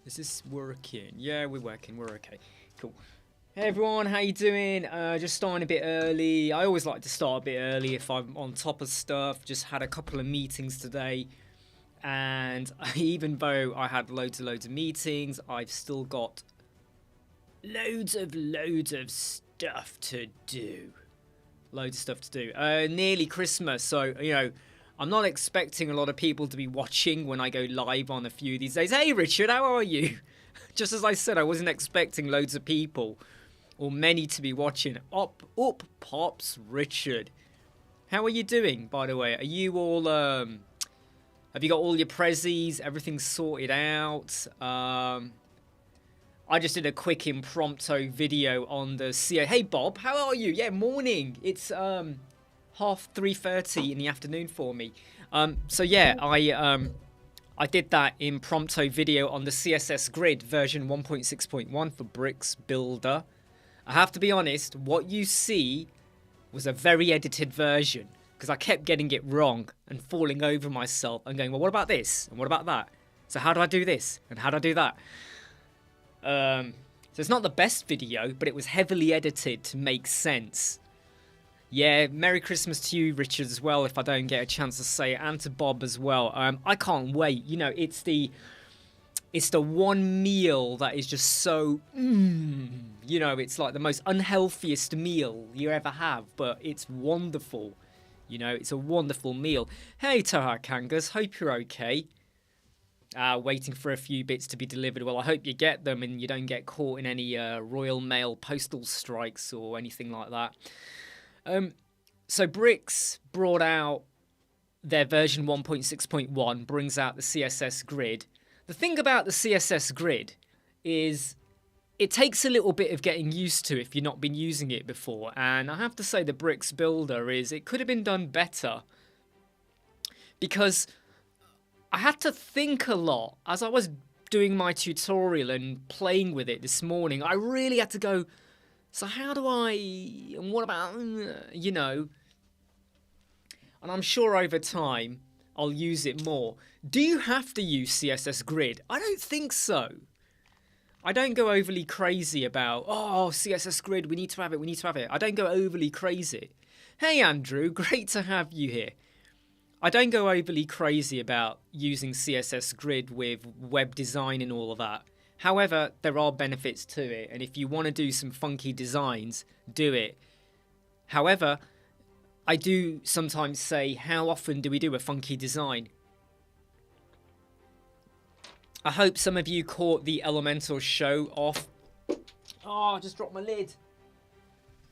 Is this working? Yeah, we're working. We're okay. Cool. Hey everyone, how you doing? Just starting a bit early. I always like to start a bit early if I'm on top of stuff. Just had a couple of meetings today, and even though I had loads of meetings, I've still got loads of stuff to do. Loads of stuff to do. Nearly Christmas, so I'm not expecting a lot of people to be watching when I go live on a few of these days. Hey Richard, how are you? Just as I said, I wasn't expecting loads of people or many to be watching. Up pops Richard. How are you doing, by the way? Are you all have you got all your prezzies? Everything sorted out? I just did a quick impromptu video on the CA. Hey Bob, how are you? Yeah, morning. It's 3:30 in the afternoon for me. So yeah, I did that impromptu video on the CSS Grid version 1.6.1 for Bricks Builder. I have to be honest, what you see was a very edited version because I kept getting it wrong and falling over myself and going, well, what about this? And what about that? So how do I do this? And how do I do that? So it's not the best video, but it was heavily edited to make sense. Yeah, Merry Christmas to you, Richard, as well, if I don't get a chance to say it, and to Bob as well. I can't wait. It's the one meal that is just so, it's like the most unhealthiest meal you ever have, but it's wonderful. It's a wonderful meal. Hey, Toha Kangas, hope you're okay. Waiting for a few bits to be delivered. Well, I hope you get them and you don't get caught in any Royal Mail postal strikes or anything like that. So Bricks brought out their version 1.6.1, brings out the CSS Grid. The thing about the CSS Grid is it takes a little bit of getting used to if you've not been using it before. And I have to say the Bricks Builder it could have been done better. Because I had to think a lot as I was doing my tutorial and playing with it this morning. I really had to go, so how do I, and what about, And I'm sure over time I'll use it more. Do you have to use CSS Grid? I don't think so. I don't go overly crazy about, CSS Grid, we need to have it. I don't go overly crazy. Hey Andrew, great to have you here. I don't go overly crazy about using CSS Grid with web design and all of that. However, there are benefits to it, and if you want to do some funky designs, do it. However, I do sometimes say, how often do we do a funky design? I hope some of you caught the Elemental show off. Oh, I just dropped my lid.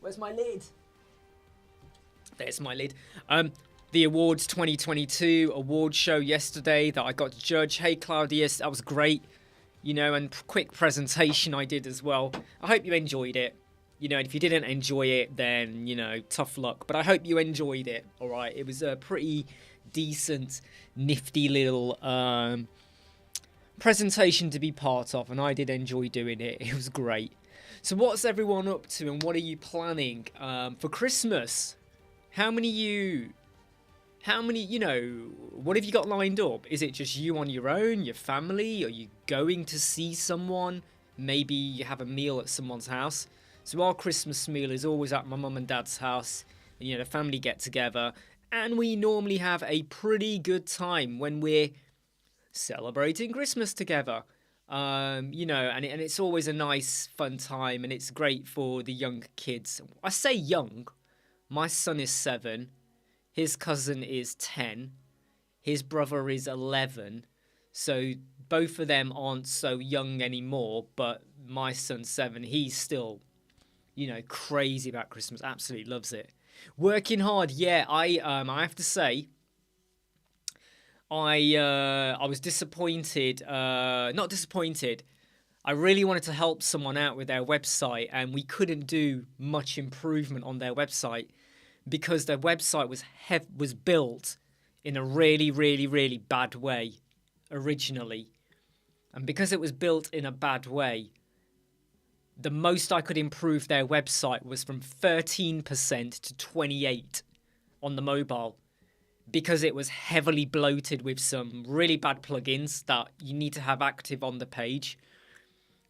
Where's my lid? There's my lid. The Awards 2022 award show yesterday that I got to judge. Hey, Claudius, that was great. And quick presentation I did as well. I hope you enjoyed it. And if you didn't enjoy it, then, tough luck. But I hope you enjoyed it, all right? It was a pretty decent, nifty little presentation to be part of, and I did enjoy doing it. It was great. So what's everyone up to, and what are you planning for Christmas? How many, what have you got lined up? Is it just you on your own, your family? Are you going to see someone? Maybe you have a meal at someone's house. So our Christmas meal is always at my mum and dad's house. And, the family get together. And we normally have a pretty good time when we're celebrating Christmas together. And it's always a nice, fun time. And it's great for the young kids. I say young. My son is 7. His cousin is 10. His brother is 11. So both of them aren't so young anymore. But my son's 7. He's still, crazy about Christmas. Absolutely loves it. Working hard. Yeah, I have to say, I was disappointed. Not disappointed. I really wanted to help someone out with their website. And we couldn't do much improvement on their website, because their website was built in a really, really, really bad way originally. And because it was built in a bad way, the most I could improve their website was from 13% to 28% on the mobile. because it was heavily bloated with some really bad plugins that you need to have active on the page.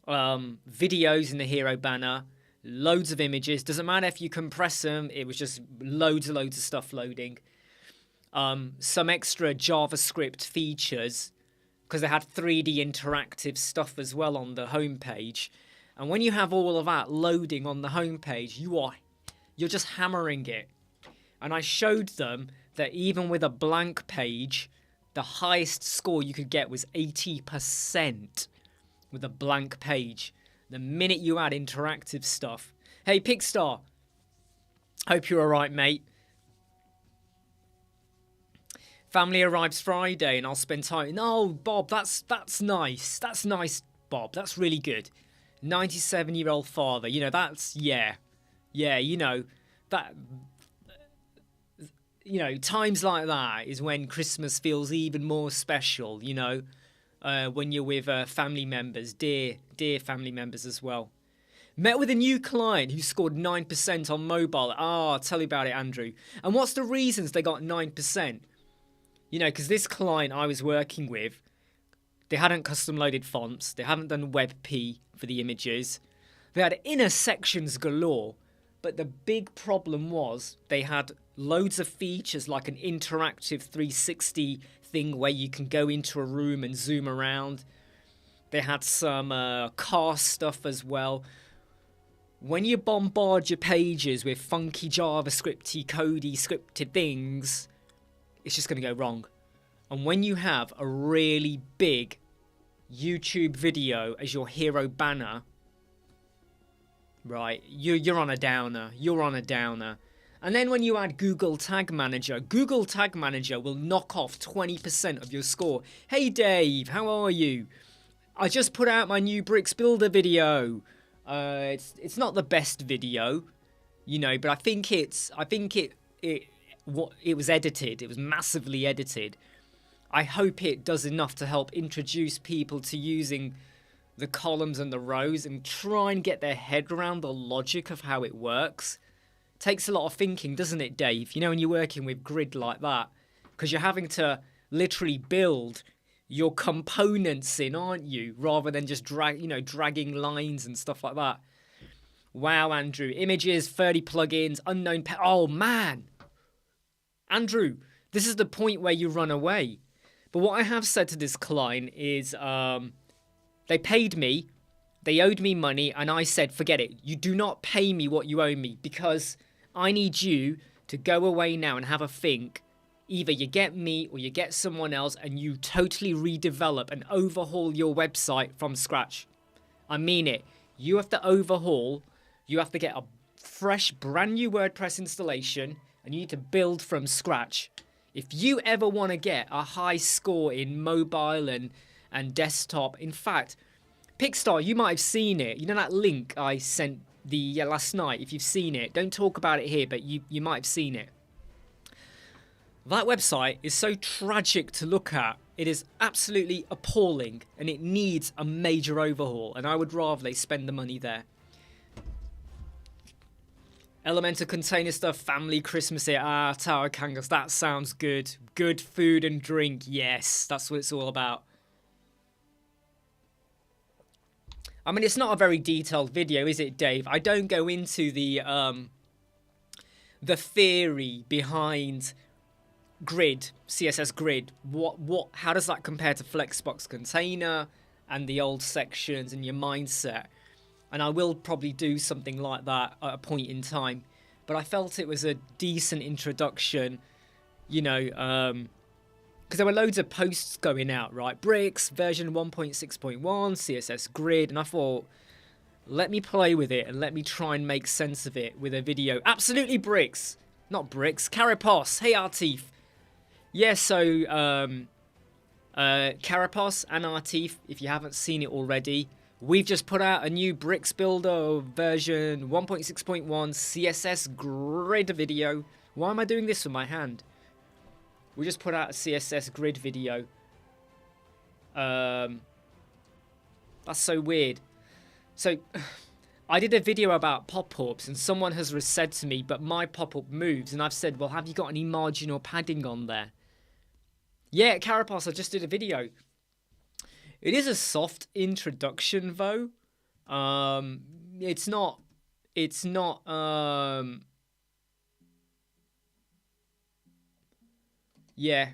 Videos in the hero banner, loads of images. Doesn't matter if you compress them, it was just loads of stuff loading. Some extra JavaScript features, because they had 3D interactive stuff as well on the homepage. And when you have all of that loading on the homepage, you're just hammering it. And I showed them that even with a blank page, the highest score you could get was 80% with a blank page. The minute you add interactive stuff. Hey, Pigstar. Hope you're alright, mate. Family arrives Friday and I'll spend time. No, Bob, that's nice. That's nice, Bob. That's really good. 97-year-old father. You know, that's, yeah, you know, that... You know, times like that is when Christmas feels even more special, you know, when you're with family members, dear family members as well. Met with a new client who scored 9% on mobile. Tell me about it, Andrew. And what's the reasons they got 9%? You know, because this client I was working with, they hadn't custom loaded fonts. They hadn't done WebP for the images. They had inner sections galore. But the big problem was they had loads of features like an interactive 360 thing where you can go into a room and zoom around. They had some car stuff as well. When you bombard your pages with funky JavaScripty, codey, scripted things, it's just going to go wrong. And when you have a really big YouTube video as your hero banner, right, you're on a downer. You're on a downer. And then when you add Google Tag Manager will knock off 20% of your score. Hey Dave, how are you? I just put out my new Bricks Builder video. It's not the best video, you know, but I think it was edited. It was massively edited. I hope it does enough to help introduce people to using the columns and the rows and try and get their head around the logic of how it works. Takes a lot of thinking, doesn't it, Dave? You know, when you're working with grid like that, because you're having to literally build your components in, aren't you? Rather than just dragging lines and stuff like that. Wow, Andrew. Images, 30 plugins, unknown oh, man. Andrew, this is the point where you run away. But what I have said to this client is they paid me, they owed me money, and I said, forget it. You do not pay me what you owe me because I need you to go away now and have a think. Either you get me or you get someone else and you totally redevelop and overhaul your website from scratch. I mean it. You have to overhaul. You have to get a fresh, brand new WordPress installation and you need to build from scratch. If you ever want to get a high score in mobile and desktop, in fact, Pigstar, you might have seen it. You know that link I sent last night? If you've seen it, don't talk about it here, but you might have seen it. That website is so tragic to look at. It is absolutely appalling, and it needs a major overhaul, and I would rather they spend the money there. Elementor container stuff, family, Christmas here. Tower Kangas, that sounds good. Good food and drink, yes, that's what it's all about. I mean, it's not a very detailed video, is it, Dave? I don't go into the theory behind grid, CSS grid. How does that compare to Flexbox container and the old sections and your mindset? And I will probably do something like that at a point in time. But I felt it was a decent introduction, you know, because there were loads of posts going out, right? Bricks, version 1.6.1, CSS grid. And I thought, let me play with it and let me try and make sense of it with a video. Absolutely Bricks. Not Bricks. Carapos. Hey, Artif. Yeah, so Carapos and Artif, if you haven't seen it already, we've just put out a new Bricks Builder version 1.6.1 CSS grid video. Why am I doing this with my hand? We just put out a CSS grid video. That's so weird. So I did a video about pop-ups and someone has said to me, but my pop-up moves. And I've said, well, have you got any margin or padding on there? Yeah, Carapace, I just did a video. It is a soft introduction, though. It's not, yeah.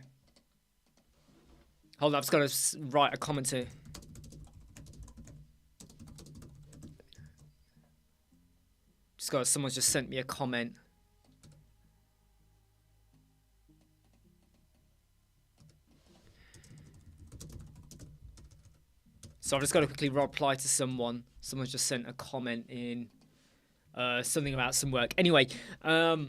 Hold on, I've just got to write a comment to... Someone's just sent me a comment. So I've just got to quickly reply to someone. Someone's just sent a comment in something about some work. Anyway, so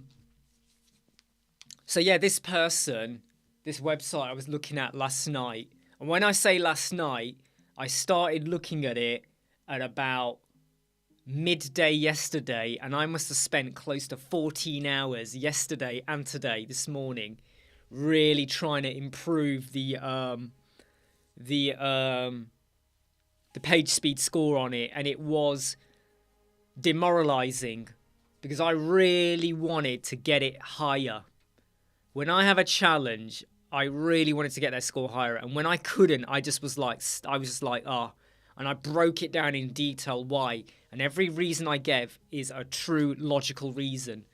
yeah, this person, this website I was looking at last night. And when I say last night, I started looking at it at about midday yesterday, and I must have spent close to 14 hours yesterday and today, this morning, really trying to improve the page speed score on it, and it was demoralizing because I really wanted to get it higher. When I have a challenge, I really wanted to get that score higher, and when I couldn't, I was just like, and I broke it down in detail why, and every reason I gave is a true logical reason.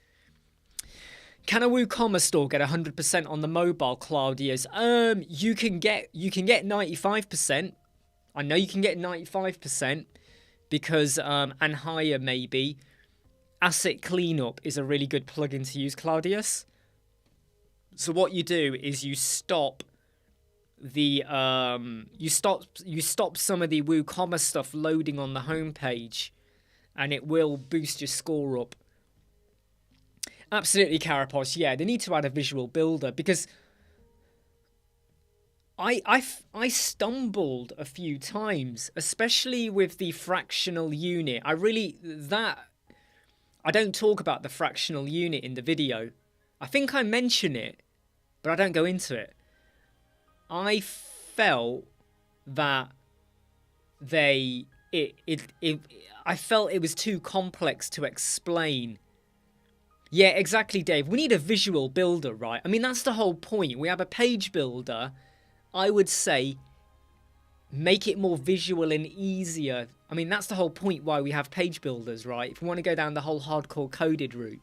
Can a WooCommerce store get 100% on the mobile, Claudius? You can get 95%. I know you can get 95% because and higher maybe. Asset Cleanup is a really good plugin to use, Claudius. So what you do is you stop the you stop some of the WooCommerce stuff loading on the homepage, and it will boost your score up. Absolutely, Carapace. Yeah, they need to add a visual builder because I stumbled a few times, especially with the fractional unit. I don't talk about the fractional unit in the video. I think I mention it, but I don't go into it. I felt that I felt it was too complex to explain. Yeah, exactly, Dave. We need a visual builder, right? I mean, that's the whole point. We have a page builder. I would say make it more visual and easier. I mean, that's the whole point why we have page builders, right? If we want to go down the whole hardcore coded route.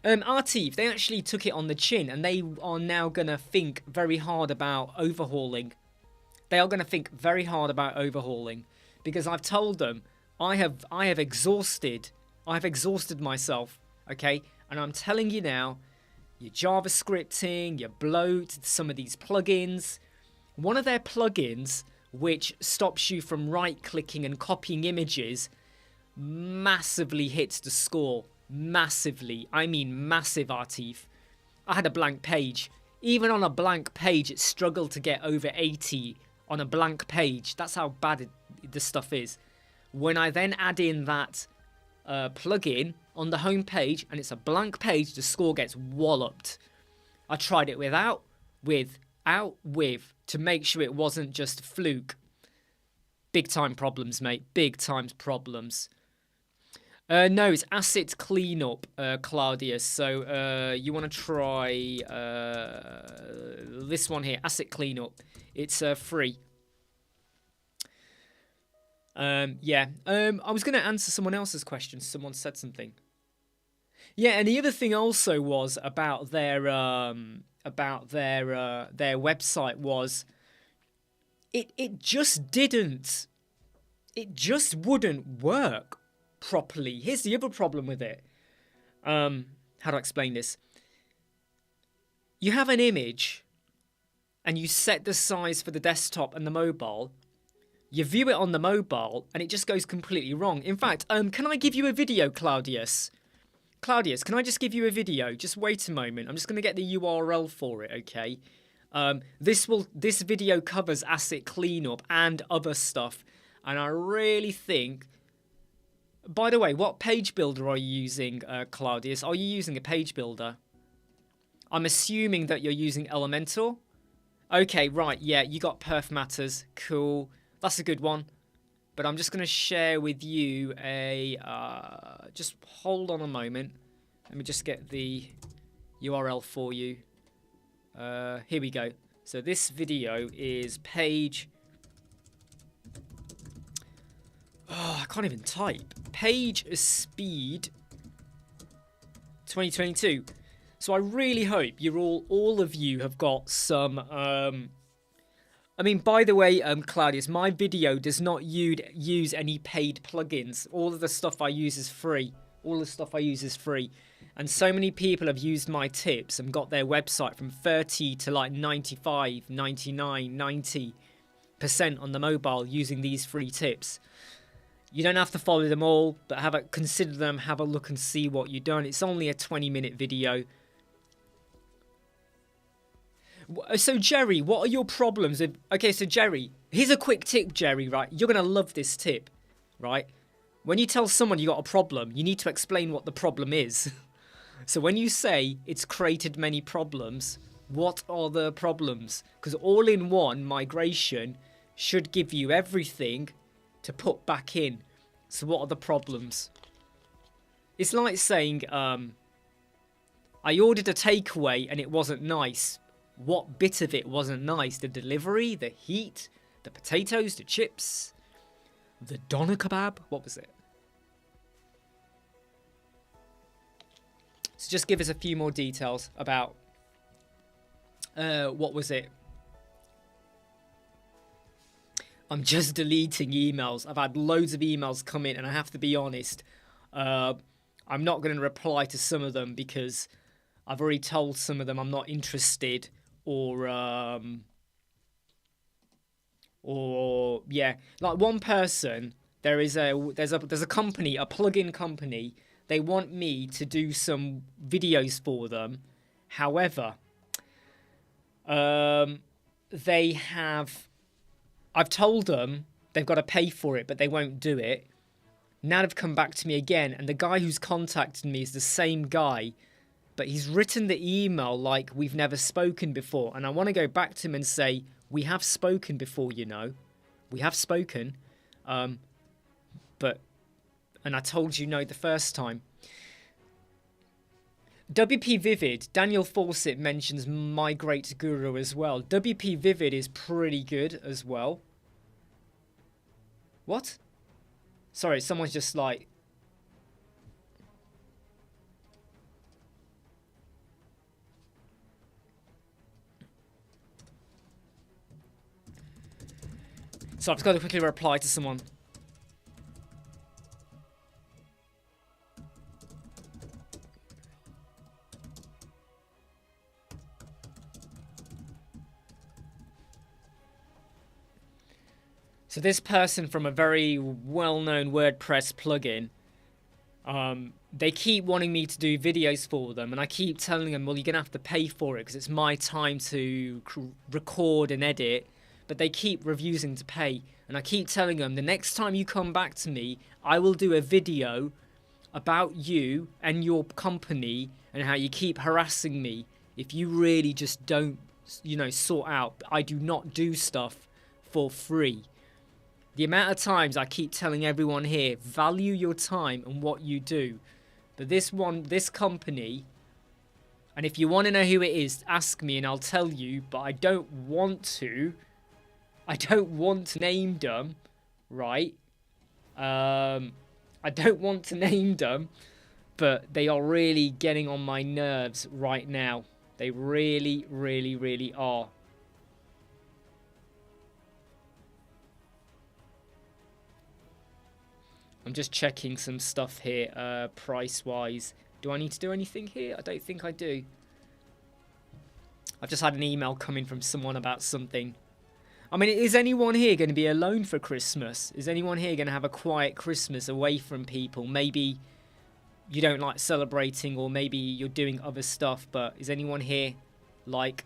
Artif, they actually took it on the chin, and they are now going to think very hard about overhauling. They are going to think very hard about overhauling because I've told them I have exhausted myself, okay? And I'm telling you now, your JavaScripting, your bloat, some of these plugins. One of their plugins, which stops you from right-clicking and copying images, massively hits the score. Massively. I mean massive, Artif. I had a blank page. Even on a blank page, it struggled to get over 80 on a blank page. That's how bad this stuff is. When I then add in that plugin on the home page and it's a blank page, the score gets walloped. I tried it without, with, to make sure it wasn't just fluke. Big time problems, mate. Big time problems. No, it's Asset Cleanup, Claudius. So you want to try this one here, Asset Cleanup. It's free. Yeah. I was going to answer someone else's question. Someone said something. Yeah, and the other thing also was about their website was it just wouldn't work properly. Here's the other problem with it. How do I explain this? You have an image and you set the size for the desktop and the mobile. You view it on the mobile and it just goes completely wrong. In fact, can I give you a video, Claudius? Claudius, can I just give you a video? Just wait a moment. I'm just going to get the URL for it, okay? This video covers asset cleanup and other stuff, and I really think. By the way, what page builder are you using, Claudius? Are you using a page builder? I'm assuming that you're using Elementor. Okay, right, yeah, you got Perf Matters. Cool. That's a good one. but I'm just going to share with you a, just hold on a moment. Let me just get the URL for you. Here we go. So this video is page, I can't even type. Page speed 2022. So I really hope you're all of you have got some, I mean, by the way, Claudius, my video does not use any paid plugins. All of the stuff I use is free. All the stuff I use is free. And so many people have used my tips and got their website from 30 to like 95, 99, 90% on the mobile using these free tips. You don't have to follow them all, but consider them, have a look and see what you've done. It's only a 20-minute video. So, Jerry, what are your problems? Okay, so, Jerry, here's a quick tip, Jerry, right? You're going to love this tip, right? When you tell someone you got a problem, you need to explain what the problem is. So when you say it's created many problems, what are the problems? Because all-in-one migration should give you everything to put back in. So what are the problems? It's like saying, I ordered a takeaway and it wasn't nice. What bit of it wasn't nice? The delivery, the heat, the potatoes, the chips, the doner kebab? What was it? So just give us a few more details about what was it? I'm just deleting emails. I've had loads of emails come in and I have to be honest. I'm not going to reply to some of them because I've already told some of them I'm not interested or yeah. Like one person, there's a company, a plugin company. They want me to do some videos for them. However, I've told them they've got to pay for it, but they won't do it. Now they've come back to me again, and the guy who's contacted me is the same guy, but he's written the email like we've never spoken before. And I want to go back to him and say, we have spoken before, you know. We have spoken. And I told you no the first time. WP Vivid, Daniel Fawcett mentions Migrate Guru as well. WP Vivid is pretty good as well. What? Sorry, someone's just like... So I've just got to quickly reply to someone. So this person from a very well-known WordPress plugin, they keep wanting me to do videos for them, and I keep telling them, well, you're going to have to pay for it because it's my time to record and edit, but they keep refusing to pay. And I keep telling them, the next time you come back to me, I will do a video about you and your company and how you keep harassing me if you really just don't, you know, sort out. I do not do stuff for free. The amount of times I keep telling everyone here, value your time and what you do. But this company, and if you want to know who it is, ask me and I'll tell you, but I don't want to name them, right? I don't want to name them, but they are really getting on my nerves right now. They really, really, really are. I'm just checking some stuff here, price-wise. Do I need to do anything here? I don't think I do. I've just had an email coming from someone about something. I mean, is anyone here going to be alone for Christmas? Is anyone here going to have a quiet Christmas away from people? Maybe you don't like celebrating, or maybe you're doing other stuff, but is anyone here, like,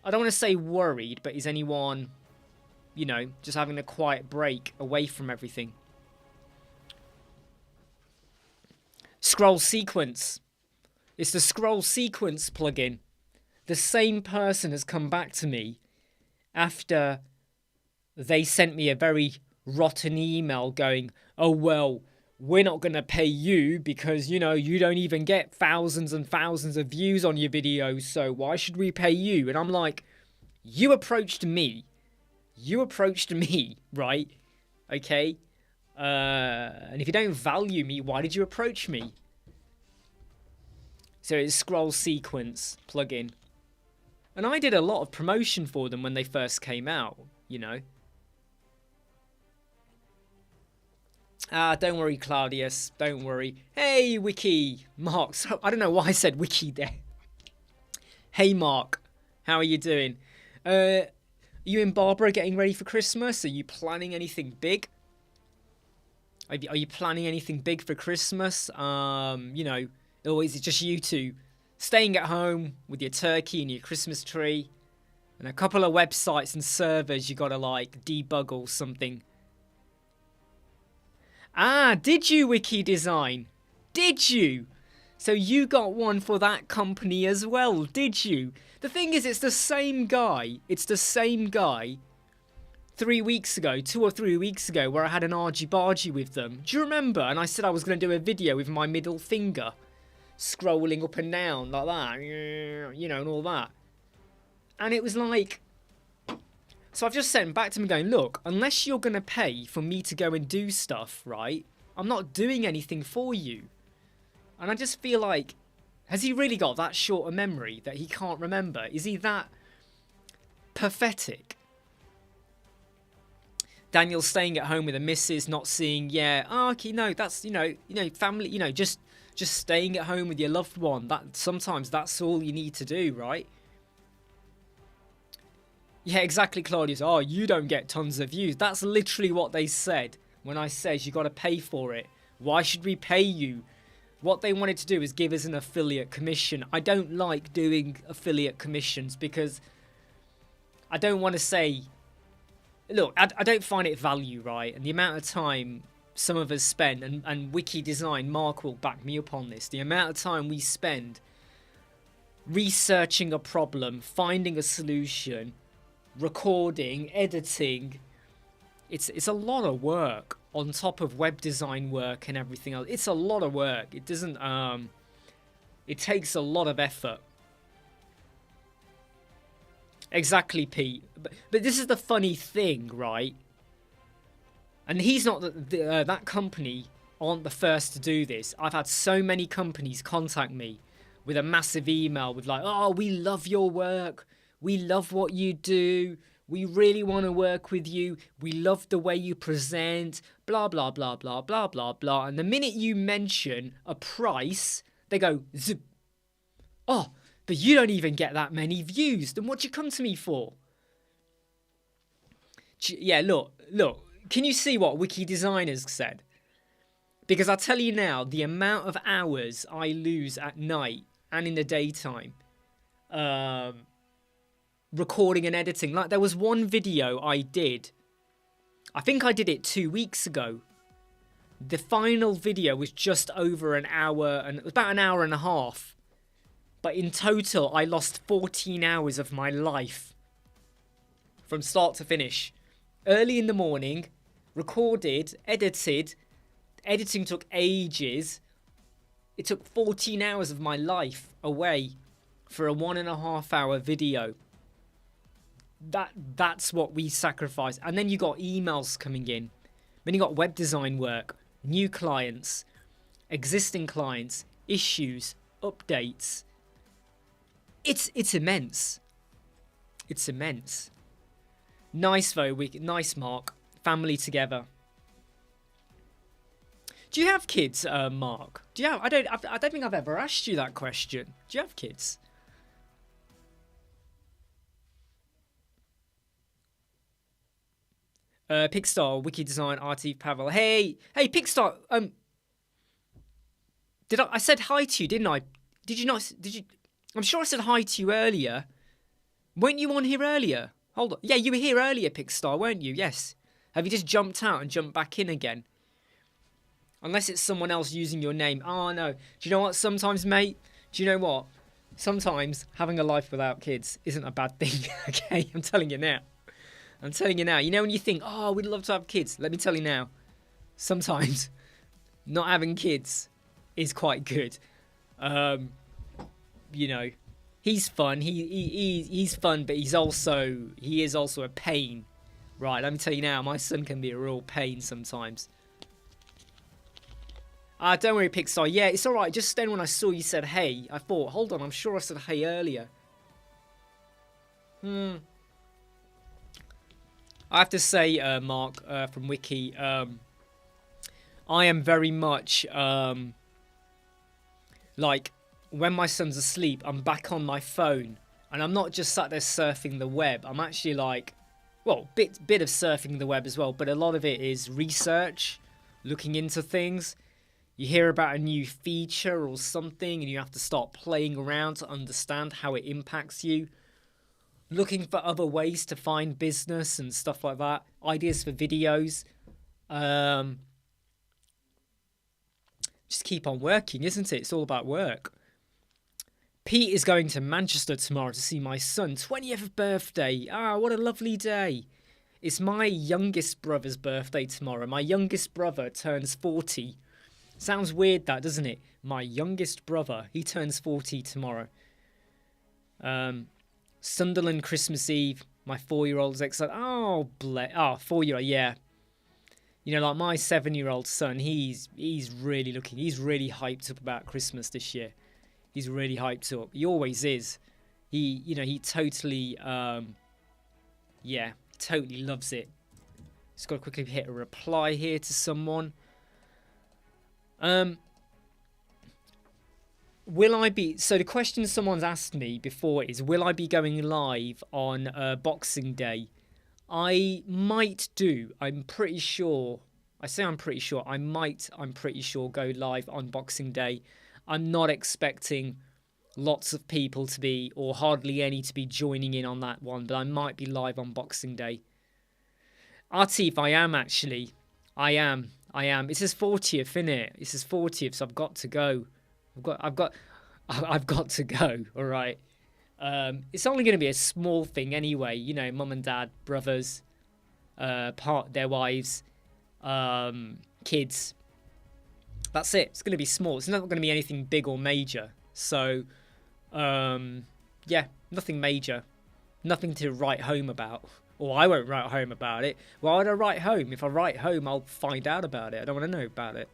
I don't want to say worried, but is anyone, you know, just having a quiet break away from everything? Scroll sequence. It's the scroll sequence plugin. The same person has come back to me after they sent me a very rotten email going, oh, well, we're not going to pay you because, you know, you don't even get thousands and thousands of views on your videos, so why should we pay you? And I'm like, you approached me. You approached me, right? Okay? And if you don't value me, why did you approach me? So it's scroll sequence plugin. And I did a lot of promotion for them when they first came out, you know. Don't worry, Claudius. Don't worry. Hey, Wiki. Mark. So, I don't know why I said Wiki there. Hey, Mark. How are you doing? Are you and Barbara getting ready for Christmas? Are you planning anything big? Are you planning anything big for Christmas? You know, or is it just you two staying at home with your turkey and your Christmas tree and a couple of websites and servers you gotta like debug or something? Ah, did you, Wiki Design? Did you? So you got one for that company as well, did you? The thing is, it's the same guy. It's the same guy 3 weeks ago, 2 or 3 weeks ago, where I had an argy-bargy with them. Do you remember? And I said I was going to do a video with my middle finger scrolling up and down like that, you know, and all that. And it was like... So I've just sent back to him going, look, unless you're going to pay for me to go and do stuff, right, I'm not doing anything for you. And I just feel like, has he really got that short a memory that he can't remember? Is he that pathetic? Daniel's staying at home with a missus, not seeing, yeah, oh, okay, no, that's, you know, family, you know, just staying at home with your loved one. That sometimes that's all you need to do, right? Yeah, exactly, Claudius. Oh, you don't get tons of views. That's literally what they said when I said you got to pay for it. Why should we pay you? What they wanted to do is give us an affiliate commission. I don't like doing affiliate commissions because I don't want to say... Look, I don't find it value, right? And the amount of time some of us spend, and Wiki Design, Mark will back me up on this, the amount of time we spend researching a problem, finding a solution, recording, editing, it's a lot of work on top of web design work and everything else. It's a lot of work. It doesn't it takes a lot of effort. Exactly, Pete. But this is the funny thing, right? And he's not that company aren't the first to do this. I've had so many companies contact me with a massive email with like, oh, we love your work. We love what you do. We really want to work with you. We love the way you present. Blah, blah, blah, blah, blah, blah, blah. And the minute you mention a price, they go, zip. Oh, but you don't even get that many views. Then what'd you come to me for? Yeah, look. Can you see what Wiki Designers said? Because I'll tell you now, the amount of hours I lose at night and in the daytime recording and editing. Like, there was one video I did. I think I did it 2 weeks ago. The final video was just over an hour, and it was about an hour and a half. But in total, I lost 14 hours of my life from start to finish. Early in the morning, recorded, edited. Editing took ages. It took 14 hours of my life away for a 1.5 hour video. That's what we sacrifice. And then you got emails coming in. Then you got web design work, new clients, existing clients, issues, updates. It's immense. It's immense. Nice though, nice Mark. Family together. Do you have kids, Mark? Do you have? I don't think I've ever asked you that question. Do you have kids? Pickstar, Wiki Design, RT Pavel. Hey, Pickstar. I said hi to you, didn't I? Did you not? Did you? I'm sure I said hi to you earlier. Weren't you on here earlier? Hold on. Yeah, you were here earlier, Pickstar, weren't you? Yes. Have you just jumped out and jumped back in again? Unless it's someone else using your name. Oh, no. Do you know what? Sometimes, mate, do you know what? Sometimes having a life without kids isn't a bad thing, okay? I'm telling you now. I'm telling you now. You know when you think, oh, we'd love to have kids. Let me tell you now. Sometimes not having kids is quite good. You know, he's fun. He's fun, but he is also a pain. Right, let me tell you now, my son can be a real pain sometimes. Don't worry, Pixar. Yeah, it's alright. Just then when I saw you said hey, I thought, hold on, I'm sure I said hey earlier. I have to say, Mark, from Wiki, I am very much, like, when my son's asleep, I'm back on my phone. And I'm not just sat there surfing the web. I'm actually like, well, bit of surfing the web as well, but a lot of it is research, looking into things. You hear about a new feature or something and you have to start playing around to understand how it impacts you. Looking for other ways to find business and stuff like that. Ideas for videos. Just keep on working, isn't it? It's all about work. Pete is going to Manchester tomorrow to see my son. 20th birthday. Ah, what a lovely day. It's my youngest brother's birthday tomorrow. My youngest brother turns 40. Sounds weird that, doesn't it? My youngest brother, he turns 40 tomorrow. Sunderland Christmas Eve. My 4-year-old's excited. Oh, 4-year-old, yeah. You know, like my 7-year-old son, he's really hyped up about Christmas this year. He's really hyped up. He always is. He totally, totally loves it. Just got to quickly hit a reply here to someone. Will I be... So the question someone's asked me before is, will I be going live on Boxing Day? I might do. I'm pretty sure. I say I'm pretty sure. I'm pretty sure go live on Boxing Day. I'm not expecting lots of people to be, or hardly any to be joining in on that one, but I might be live on Boxing Day. Atif, I am actually. I am. It's his 40th, innit? It's his 40th, so I've got to go. I've got to go, all right? It's only going to be a small thing anyway, you know, mum and dad, brothers, their wives, kids. That's it. It's going to be small. It's not going to be anything big or major. So, yeah, nothing major. Nothing to write home about. Or I won't write home about it. Why would I write home? If I write home, I'll find out about it. I don't want to know about it.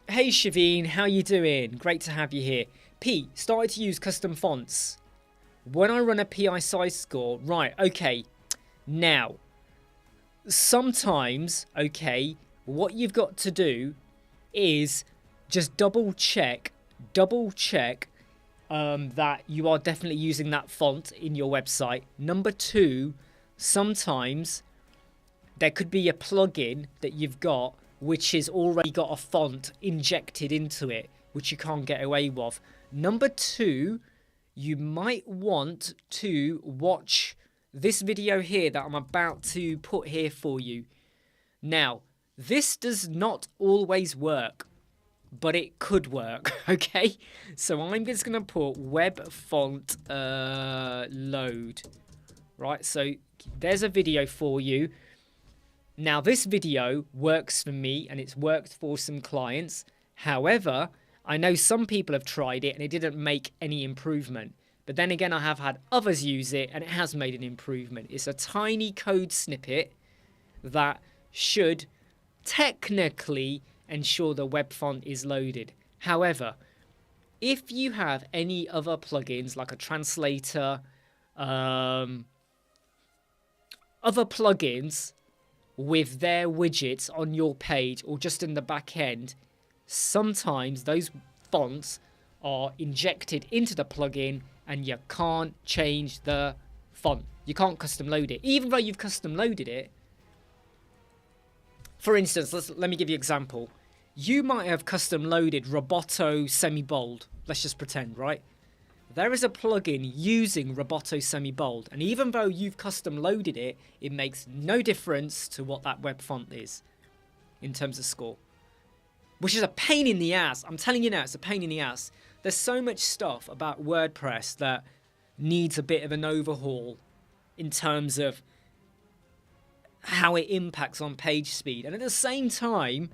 Hey, Shaveen, how you doing? Great to have you here. Pete, started to use custom fonts. When I run a PI size score, right, okay. Now, sometimes, okay, what you've got to do is just double check that you are definitely using that font in your website. Number 2, sometimes there could be a plugin that you've got which has already got a font injected into it, which you can't get away with. Number 2, you might want to watch this video here that I'm about to put here for you. Now, this does not always work, but it could work, okay? So I'm just going to put web font load. Right, so there's a video for you. Now, this video works for me and it's worked for some clients. However, I know some people have tried it and it didn't make any improvement. But then again, I have had others use it and it has made an improvement. It's a tiny code snippet that should technically ensure the web font is loaded. However, if you have any other plugins like a translator, other plugins with their widgets on your page or just in the back end, sometimes those fonts are injected into the plugin and you can't change the font. You can't custom load it. Even though you've custom loaded it. For instance, let me give you an example. You might have custom loaded Roboto semi-bold. Let's just pretend, right? There is a plugin using Roboto semi-bold, and even though you've custom loaded it, it makes no difference to what that web font is in terms of score. Which is a pain in the ass. I'm telling you now, it's a pain in the ass. There's so much stuff about WordPress that needs a bit of an overhaul. in terms of how it impacts on page speed. And at the same time,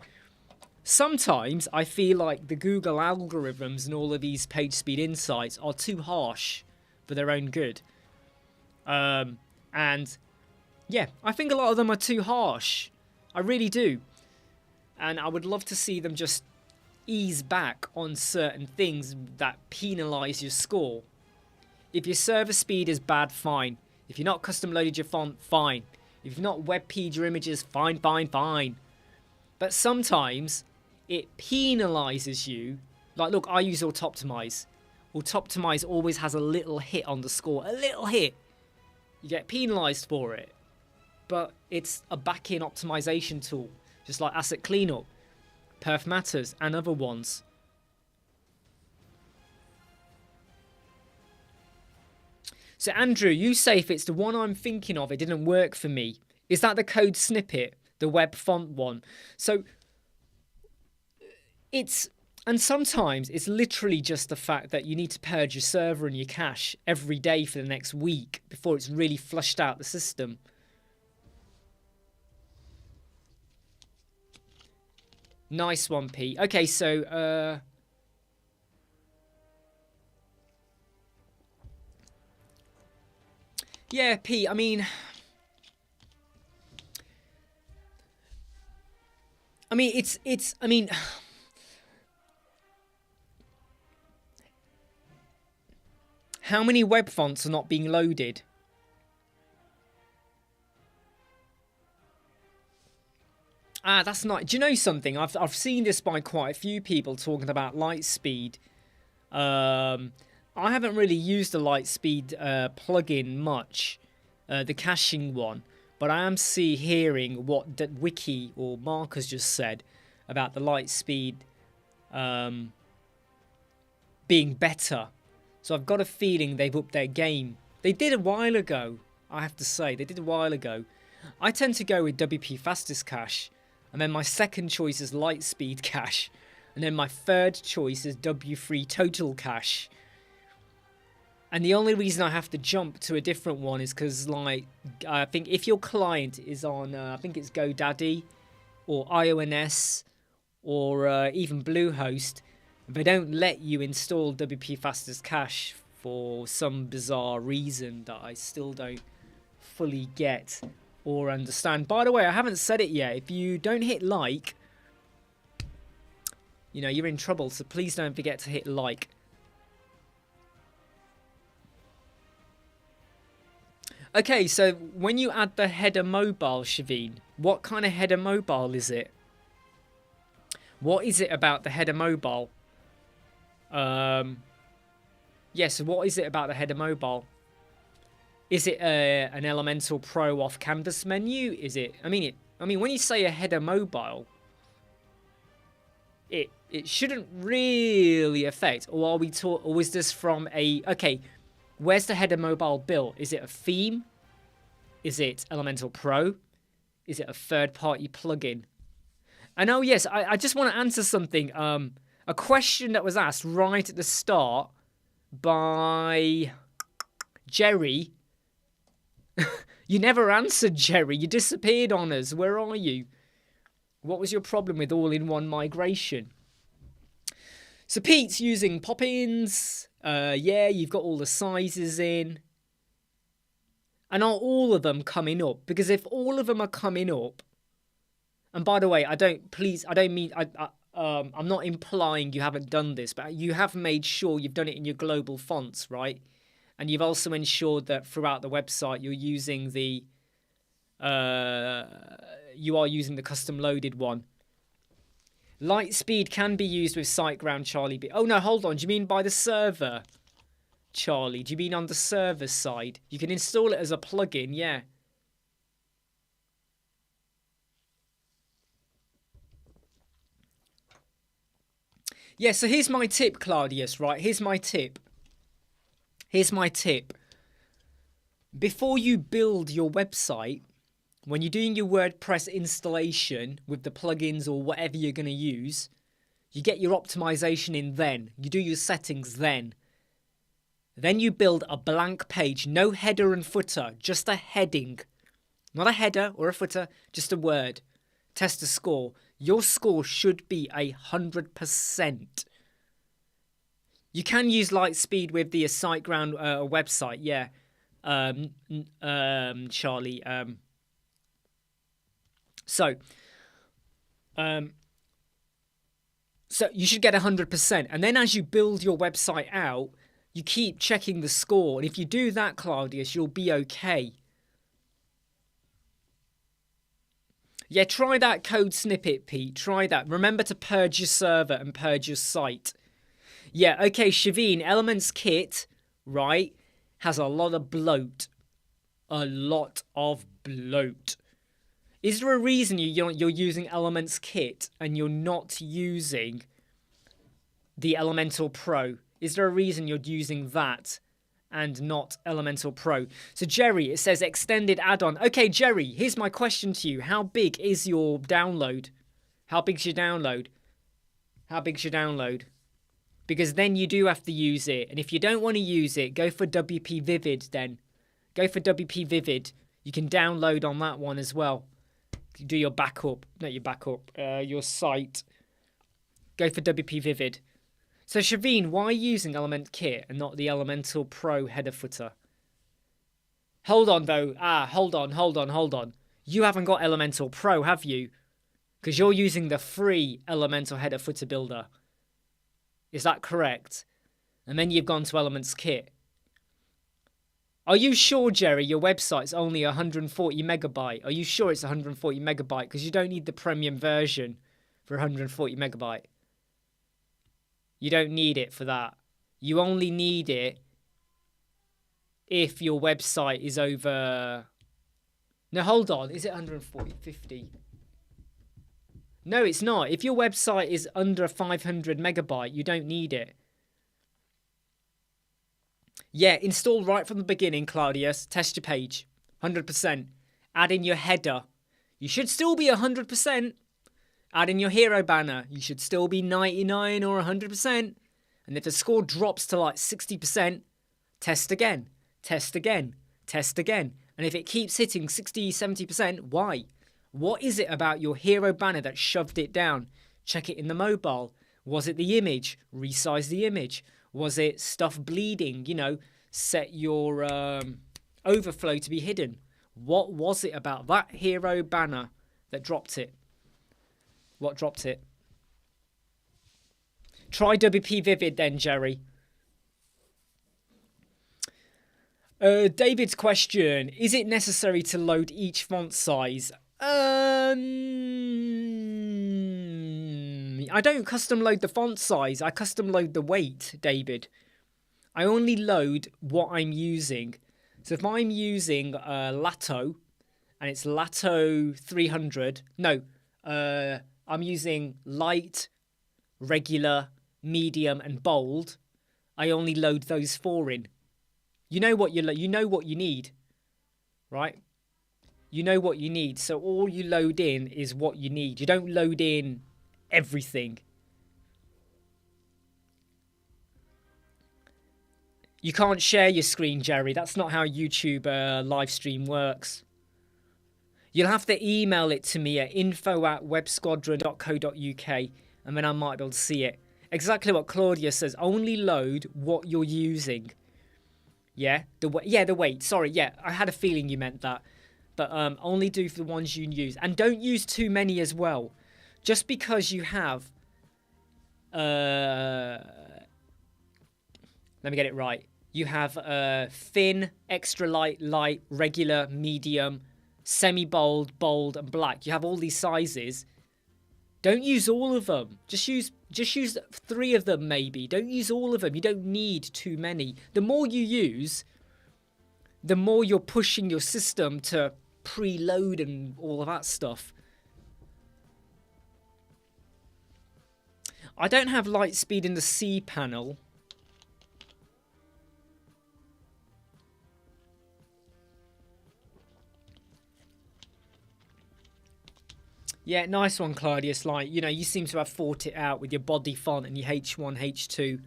sometimes I feel like the Google algorithms and all of these page speed insights are too harsh for their own good. And yeah, I think a lot of them are too harsh. I really do. And I would love to see them just ease back on certain things that penalize your score. If your server speed is bad, fine. If you're not custom loaded your font, fine. If you've not WebP'd your images, fine. But sometimes it penalizes you. Like, look, I use Auto-Optimize. Auto-Optimize always has a little hit on the score. A little hit. You get penalized for it. But it's a back-in optimization tool. Just like Asset Cleanup, Perf Matters, and other ones. So Andrew, you say if it's the one I'm thinking of, it didn't work for me. Is that the code snippet, the web font one? So and sometimes it's literally just the fact that you need to purge your server and your cache every day for the next week before it's really flushed out the system. Nice one, Pete. Okay, so yeah, Pete, I mean, how many web fonts are not being loaded? Ah, that's not. Do you know something? I've seen this by quite a few people talking about Lightspeed. I haven't really used the Lightspeed plugin much, the caching one, but I am hearing what Wiki or Mark has just said about the Lightspeed being better. So I've got a feeling they've upped their game. They did a while ago, I have to say. They did a while ago. I tend to go with WP Fastest Cache, and then my second choice is Lightspeed Cache, and then my third choice is W3 Total Cache. And the only reason I have to jump to a different one is because, like, I think if your client is on, I think it's GoDaddy or IONS or even Bluehost, they don't let you install WP Fastest Cache for some bizarre reason that I still don't fully get or understand. By the way, I haven't said it yet. If you don't hit like, you know, you're in trouble. So please don't forget to hit like. Okay, so when you add the header mobile, Shaveen, what kind of header mobile is it? What is it about the header mobile? Yeah, so what is it about the header mobile? Is it an Elemental Pro off canvas menu? Is it? I mean, when you say a header mobile, it shouldn't really affect. Or are we or is this from a? Okay, where's the header mobile built? Is it a theme? Is it Elemental Pro? Is it a third-party plugin? And oh yes, I just want to answer something. A question that was asked right at the start by Jerry. You never answered, Jerry. You disappeared on us. Where are you? What was your problem with all-in-one migration? So Pete's using pop-ins. Yeah, you've got all the sizes in. And are all of them coming up? Because if all of them are coming up, and by the way, I'm not implying you haven't done this, but you have made sure you've done it in your global fonts, right? And you've also ensured that throughout the website you're using the custom loaded one. Lightspeed can be used with SiteGround, Charlie B. Oh no, hold on. Do you mean by the server, Charlie? Do you mean on the server side? You can install it as a plugin, yeah. Yeah, so here's my tip, Claudius, right? Here's my tip. Before you build your website, when you're doing your WordPress installation with the plugins or whatever you're going to use, you get your optimization in then. You do your settings then. Then you build a blank page, no header and footer, just a heading. Not a header or a footer, just a word. Test the score. Your score should be 100%. You can use Lightspeed with the SiteGround website, yeah. Charlie. So you should get 100%. And then as you build your website out, you keep checking the score. And if you do that, Claudius, you'll be okay. Yeah, try that code snippet, Pete. Try that. Remember to purge your server and purge your site. Yeah, okay, Shaveen, Elements Kit, right, has a lot of bloat. A lot of bloat. Is there a reason you're using Elements Kit and you're not using the Elemental Pro? Is there a reason you're using that and not Elemental Pro? So Jerry, it says extended add-on. Okay, Jerry, here's my question to you. How big is your download? How big's your download? How big's your download? Because then you do have to use it. And if you don't want to use it, go for WP Vivid then. Go for WP Vivid. You can download on that one as well. You do your backup. Not your backup. Your site. Go for WP Vivid. So Shaveen, why are you using Element Kit and not the Elemental Pro header footer? Hold on though. Hold on. You haven't got Elemental Pro, have you? Because you're using the free Elemental header footer builder. Is that correct? And then you've gone to Elements Kit. Are you sure, Jerry, your website's only 140 megabyte? Are you sure it's 140 megabyte? Because you don't need the premium version for 140 megabyte. You don't need it for that. You only need it if your website is over... No, hold on. Is it 140, 50? No, it's not. If your website is under 500 megabyte, you don't need it. Yeah, install right from the beginning, Claudius. Test your page. 100%. Add in your header. You should still be 100%. Add in your hero banner. You should still be 99 or 100%. And if the score drops to like 60%, test again. Test again. Test again. And if it keeps hitting 60, 70%, why? What is it about your hero banner that shoved it down? Check it in the mobile. Was it the image? Resize the image. Was it stuff bleeding? You know, set your overflow to be hidden. What was it about that hero banner that dropped it? What dropped it? Try WP Vivid then, Jerry. David's question. Is it necessary to load each font size? I don't custom load the font size. I custom load the weight, David. I only load what I'm using. So if I'm using Lato, and it's Lato 300, no, I'm using light, regular, medium, and bold. I only load those four in. You know what you need, right? You know what you need. So all you load in is what you need. You don't load in everything. You can't share your screen, Jerry. That's not how YouTube live stream works. You'll have to email it to me at info@websquadron.co.uk and then I might be able to see it. Exactly what Claudia says. Only load what you're using. Yeah, the weight. Sorry, yeah, I had a feeling you meant that. But only do for the ones you use. And don't use too many as well. Just because you have... let me get it right. You have thin, extra light, regular, medium, semi-bold, bold, and black. You have all these sizes. Don't use all of them. Just use 3 of them, maybe. Don't use all of them. You don't need too many. The more you use, the more you're pushing your system to preload and all of that stuff. I don't have light speed in the C panel. Yeah, nice one, Claudius. Like, you know, you seem to have fought it out with your body font and your H1, H2.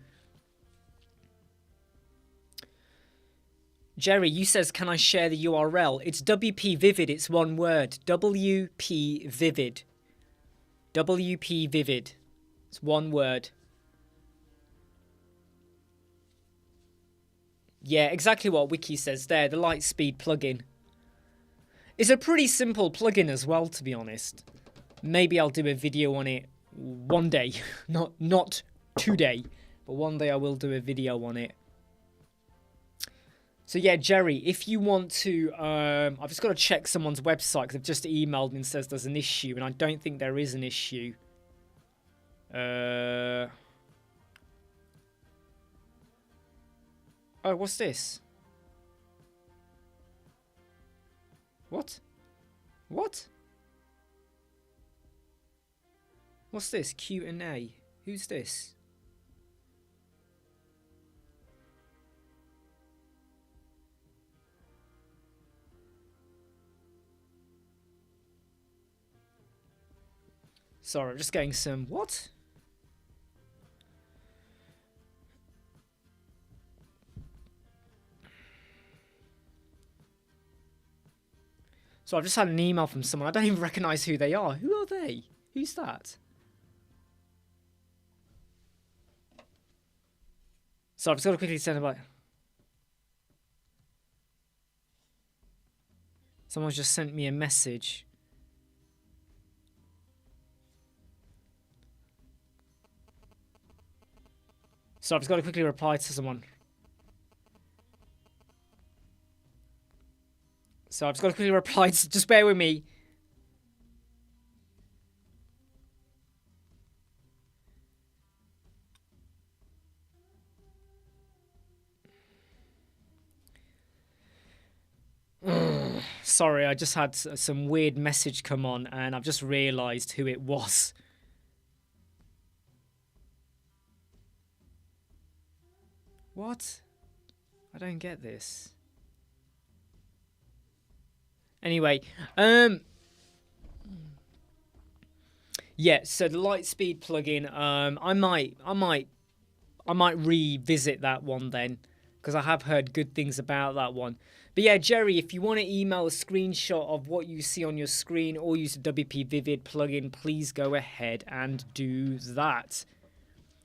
Jerry, you says, can I share the URL? It's WP Vivid. It's one word. WP Vivid. WP Vivid. It's one word. Yeah, exactly what Wiki says there. The Lightspeed plugin. It's a pretty simple plugin as well, to be honest. Maybe I'll do a video on it one day. Not today, but one day I will do a video on it. So yeah, Jerry, if you want to, I've just got to check someone's website because they've just emailed me and says there's an issue, and I don't think there is an issue. Oh, what's this? What? What? What's this? Q&A. Who's this? Sorry, I'm just getting some... What? So I've just had an email from someone. I don't even recognise who they are. Who are they? Who's that? So I've just got to quickly send about... Someone's just sent me a message. So I've just got to quickly reply to someone. So I've just got to quickly reply to... Just bear with me. Sorry, I just had some weird message come on and I've just realised who it was. What? I don't get this. Anyway, yeah, so the Lightspeed plugin, I might revisit that one then, because I have heard good things about that one. But yeah, Jerry, if you want to email a screenshot of what you see on your screen or use the WP Vivid plugin, please go ahead and do that.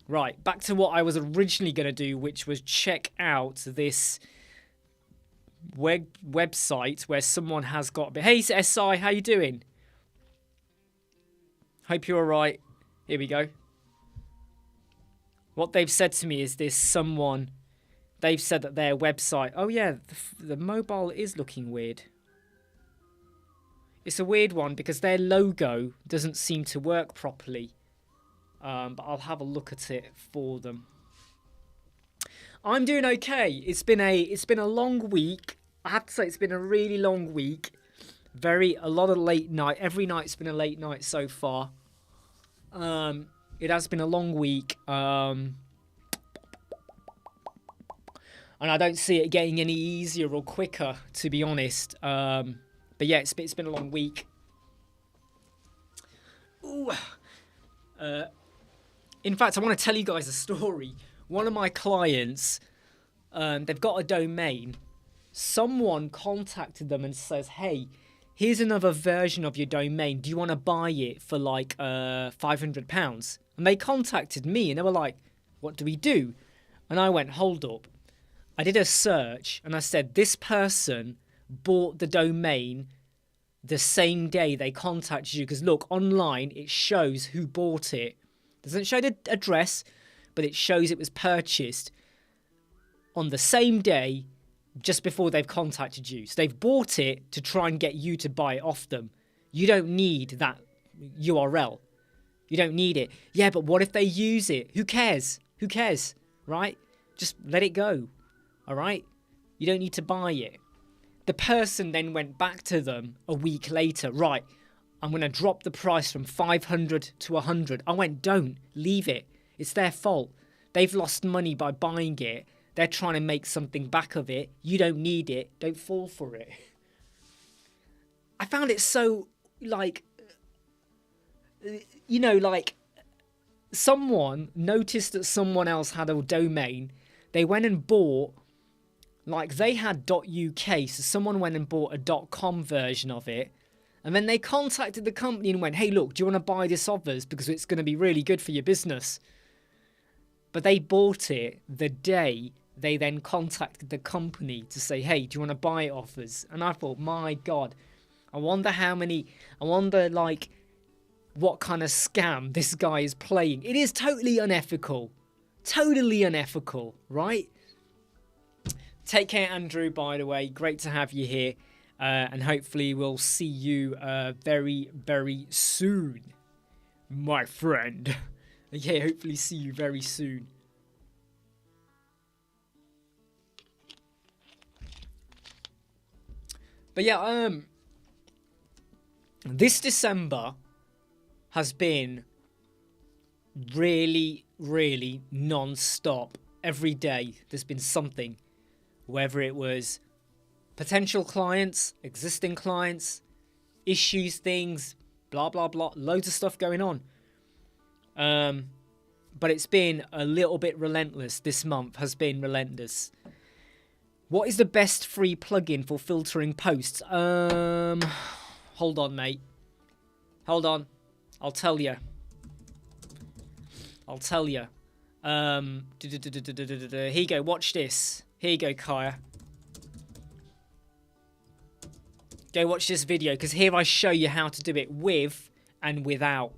Right, back to what I was originally going to do, which was check out this website where someone has got... Hey, SI, how you doing? Hope you're all right. Here we go. What they've said to me is this someone... They've said that their website... Oh, yeah, the mobile is looking weird. It's a weird one because their logo doesn't seem to work properly. But I'll have a look at it for them. I'm doing okay. It's been a long week. I have to say it's been a really long week. A lot of late night. Every night's been a late night so far. It has been a long week. And I don't see it getting any easier or quicker, to be honest. But yeah, it's been a long week. Ooh. In fact, I want to tell you guys a story. One of my clients, they've got a domain. Someone contacted them and says, hey, here's another version of your domain. Do you want to buy it for like £500? And they contacted me and they were like, what do we do? And I went, hold up. I did a search and I said, this person bought the domain the same day they contacted you. Because look, online, it shows who bought it. Doesn't show the address, but it shows it was purchased on the same day just before they've contacted you. So they've bought it to try and get you to buy it off them. You don't need that URL. You don't need it. Yeah, but what if they use it? Who cares? Who cares, right? Just let it go, all right? You don't need to buy it. The person then went back to them a week later. Right, I'm going to drop the price from 500 to 100. I went, don't. Leave it. It's their fault. They've lost money by buying it. They're trying to make something back of it. You don't need it. Don't fall for it. I found it so, like, you know, like, someone noticed that someone else had a domain. They went and bought Like, they had .uk, so someone went and bought a .com version of it. And then they contacted the company and went, hey, look, do you want to buy this off us? Because it's going to be really good for your business. But they bought it the day they then contacted the company to say, hey, do you want to buy it off us? And I thought, my God, I wonder like, what kind of scam this guy is playing. It is totally unethical. Totally unethical, right? Take care, Andrew, by the way. Great to have you here. And hopefully we'll see you very, very soon, my friend. Yeah, hopefully see you very soon. But yeah, this December has been really, really non-stop. Every day there's been something, whether it was potential clients, existing clients, issues, things, blah, blah, blah, loads of stuff going on. But it's been a little bit relentless. This month has been relentless. What is the best free plugin for filtering posts? Hold on, mate. Hold on. I'll tell you. Here you go. Watch this. Here you go, Kaya. Go watch this video, because here I show you how to do it with and without.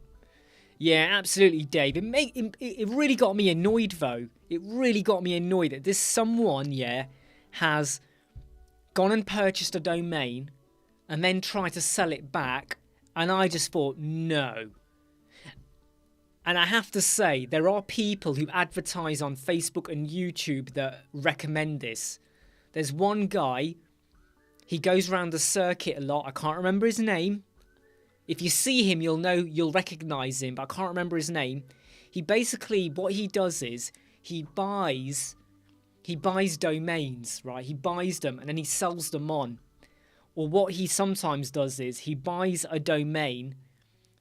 Yeah, absolutely, Dave. It really got me annoyed, though. It really got me annoyed that this someone, yeah, has gone and purchased a domain and then tried to sell it back. And I just thought, no. And I have to say, there are people who advertise on Facebook and YouTube that recommend this. There's one guy, he goes around the circuit a lot. I can't remember his name. If you see him, you'll recognize him, but I can't remember his name. He basically, what he does is, he buys domains, right? He buys them and then he sells them on. Or what he sometimes does is, he buys a domain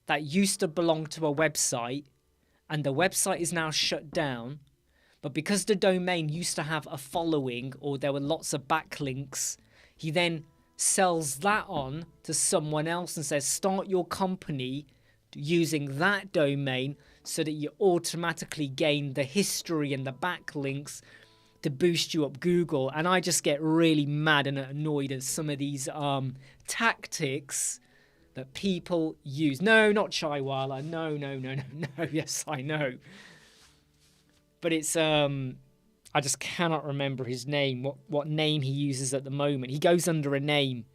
that used to belong to a website, and the website is now shut down. But because the domain used to have a following, or there were lots of backlinks, he then sells that on to someone else and says, start your company using that domain so that you automatically gain the history and the backlinks to boost you up Google. And I just get really mad and annoyed at some of these tactics that people use. No, not Chaiwala. No. Yes, I know. But it's I just cannot remember his name, what name he uses at the moment. He goes under a name,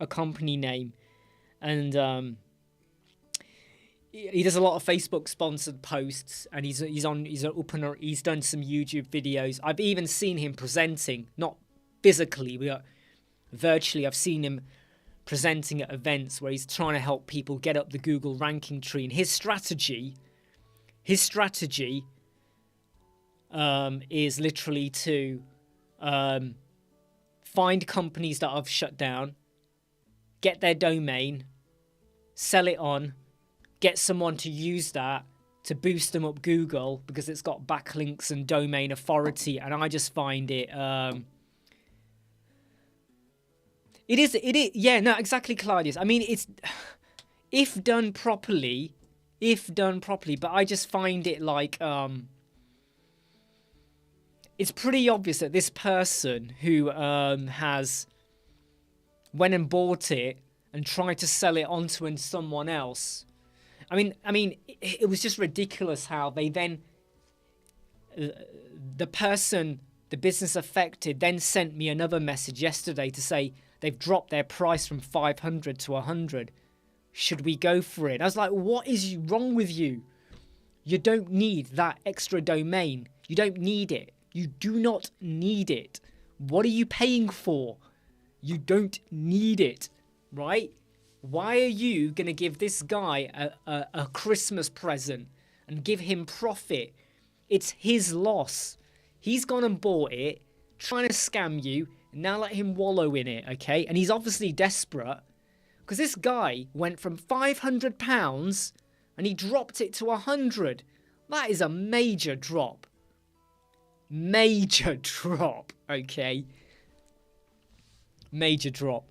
a company name, and he does a lot of Facebook sponsored posts, and he's done some YouTube videos. I've even seen him presenting, not physically, but virtually. I've seen him presenting at events where he's trying to help people get up the Google ranking tree. And his strategy is literally to find companies that have shut down, get their domain, sell it on, get someone to use that to boost them up Google because it's got backlinks and domain authority. And I just find it it is yeah, no, exactly, Claudius. I mean, it's if done properly, but I just find it like it's pretty obvious that this person who has went and bought it and tried to sell it onto someone else. I mean, it was just ridiculous how they then, the business affected then sent me another message yesterday to say they've dropped their price from 500 to 100. Should we go for it? I was like, what is wrong with you? You don't need that extra domain. You don't need it. You do not need it. What are you paying for? You don't need it, right? Why are you going to give this guy a Christmas present and give him profit? It's his loss. He's gone and bought it, trying to scam you, and now let him wallow in it, okay? And he's obviously desperate because this guy went from £500 and he dropped it to 100. That is a major drop. Major drop, okay? Major drop.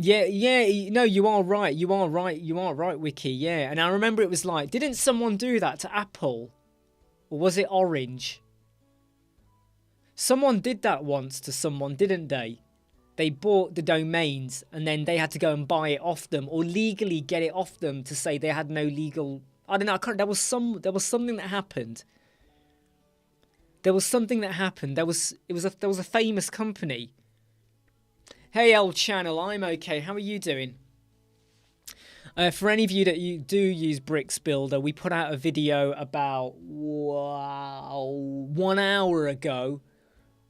Yeah, no, you are right, Wiki, yeah. And I remember it was like, didn't someone do that to Apple? Or was it Orange? Someone did that once to someone, didn't they? They bought the domains and then they had to go and buy it off them or legally get it off them to say they had no legal... I don't know, there was something that happened. There was a famous company. Hey, El Channel, I'm okay. How are you doing? For any of you that you do use Bricks Builder, we put out a video about 1 hour ago,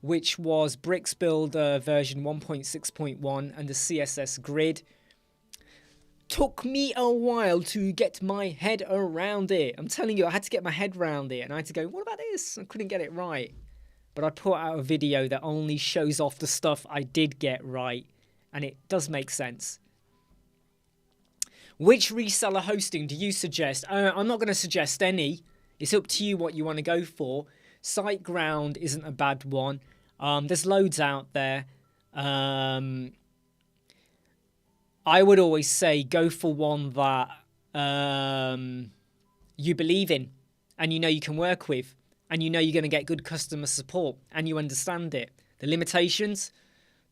which was Bricks Builder version 1.6.1 and the CSS grid. Took me a while to get my head around it. I'm telling you, I had to get my head around it, and I had to go, what about this? I couldn't get it right. But I put out a video that only shows off the stuff I did get right, and it does make sense. Which reseller hosting do you suggest? I'm not going to suggest any. It's up to you what you want to go for. SiteGround isn't a bad one. There's loads out there. I would always say go for one that you believe in and you know you can work with and you know you're going to get good customer support and you understand it. The limitations,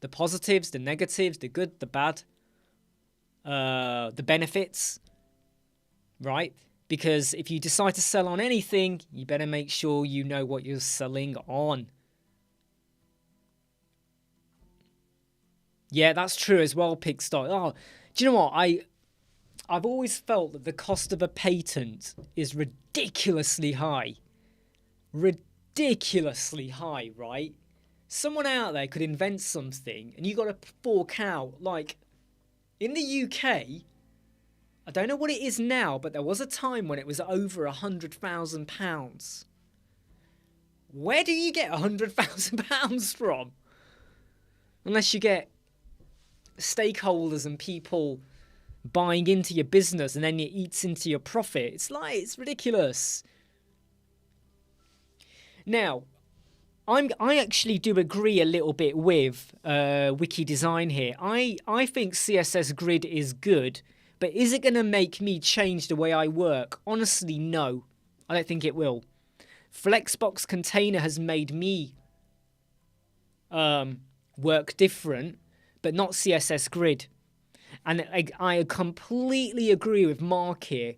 the positives, the negatives, the good, the bad, the benefits, right? Because if you decide to sell on anything, you better make sure you know what you're selling on. Yeah, that's true as well, Pigsty. Oh, do you know what? I've always felt that the cost of a patent is ridiculously high. Ridiculously high, right? Someone out there could invent something and you got to fork out, like, in the UK, I don't know what it is now, but there was a time when it was over £100,000. Where do you get £100,000 from? Unless you get stakeholders and people buying into your business and then it eats into your profit. It's ridiculous. Now, I actually do agree a little bit with Wiki Design here. I think CSS Grid is good, but is it going to make me change the way I work? Honestly, no. I don't think it will. Flexbox Container has made me work different, but not CSS Grid. And I completely agree with Mark here.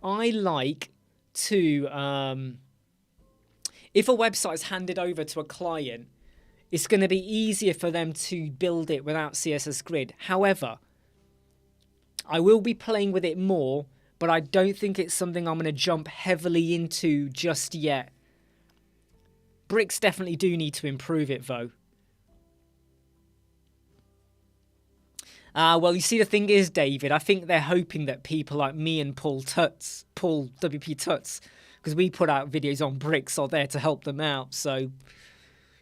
I like to... if a website is handed over to a client, it's going to be easier for them to build it without CSS Grid. However, I will be playing with it more, but I don't think it's something I'm going to jump heavily into just yet. Bricks definitely do need to improve it, though. Well, you see, the thing is, David, I think they're hoping that people like me and Paul WP Tuts, because we put out videos on Bricks, are there to help them out. So,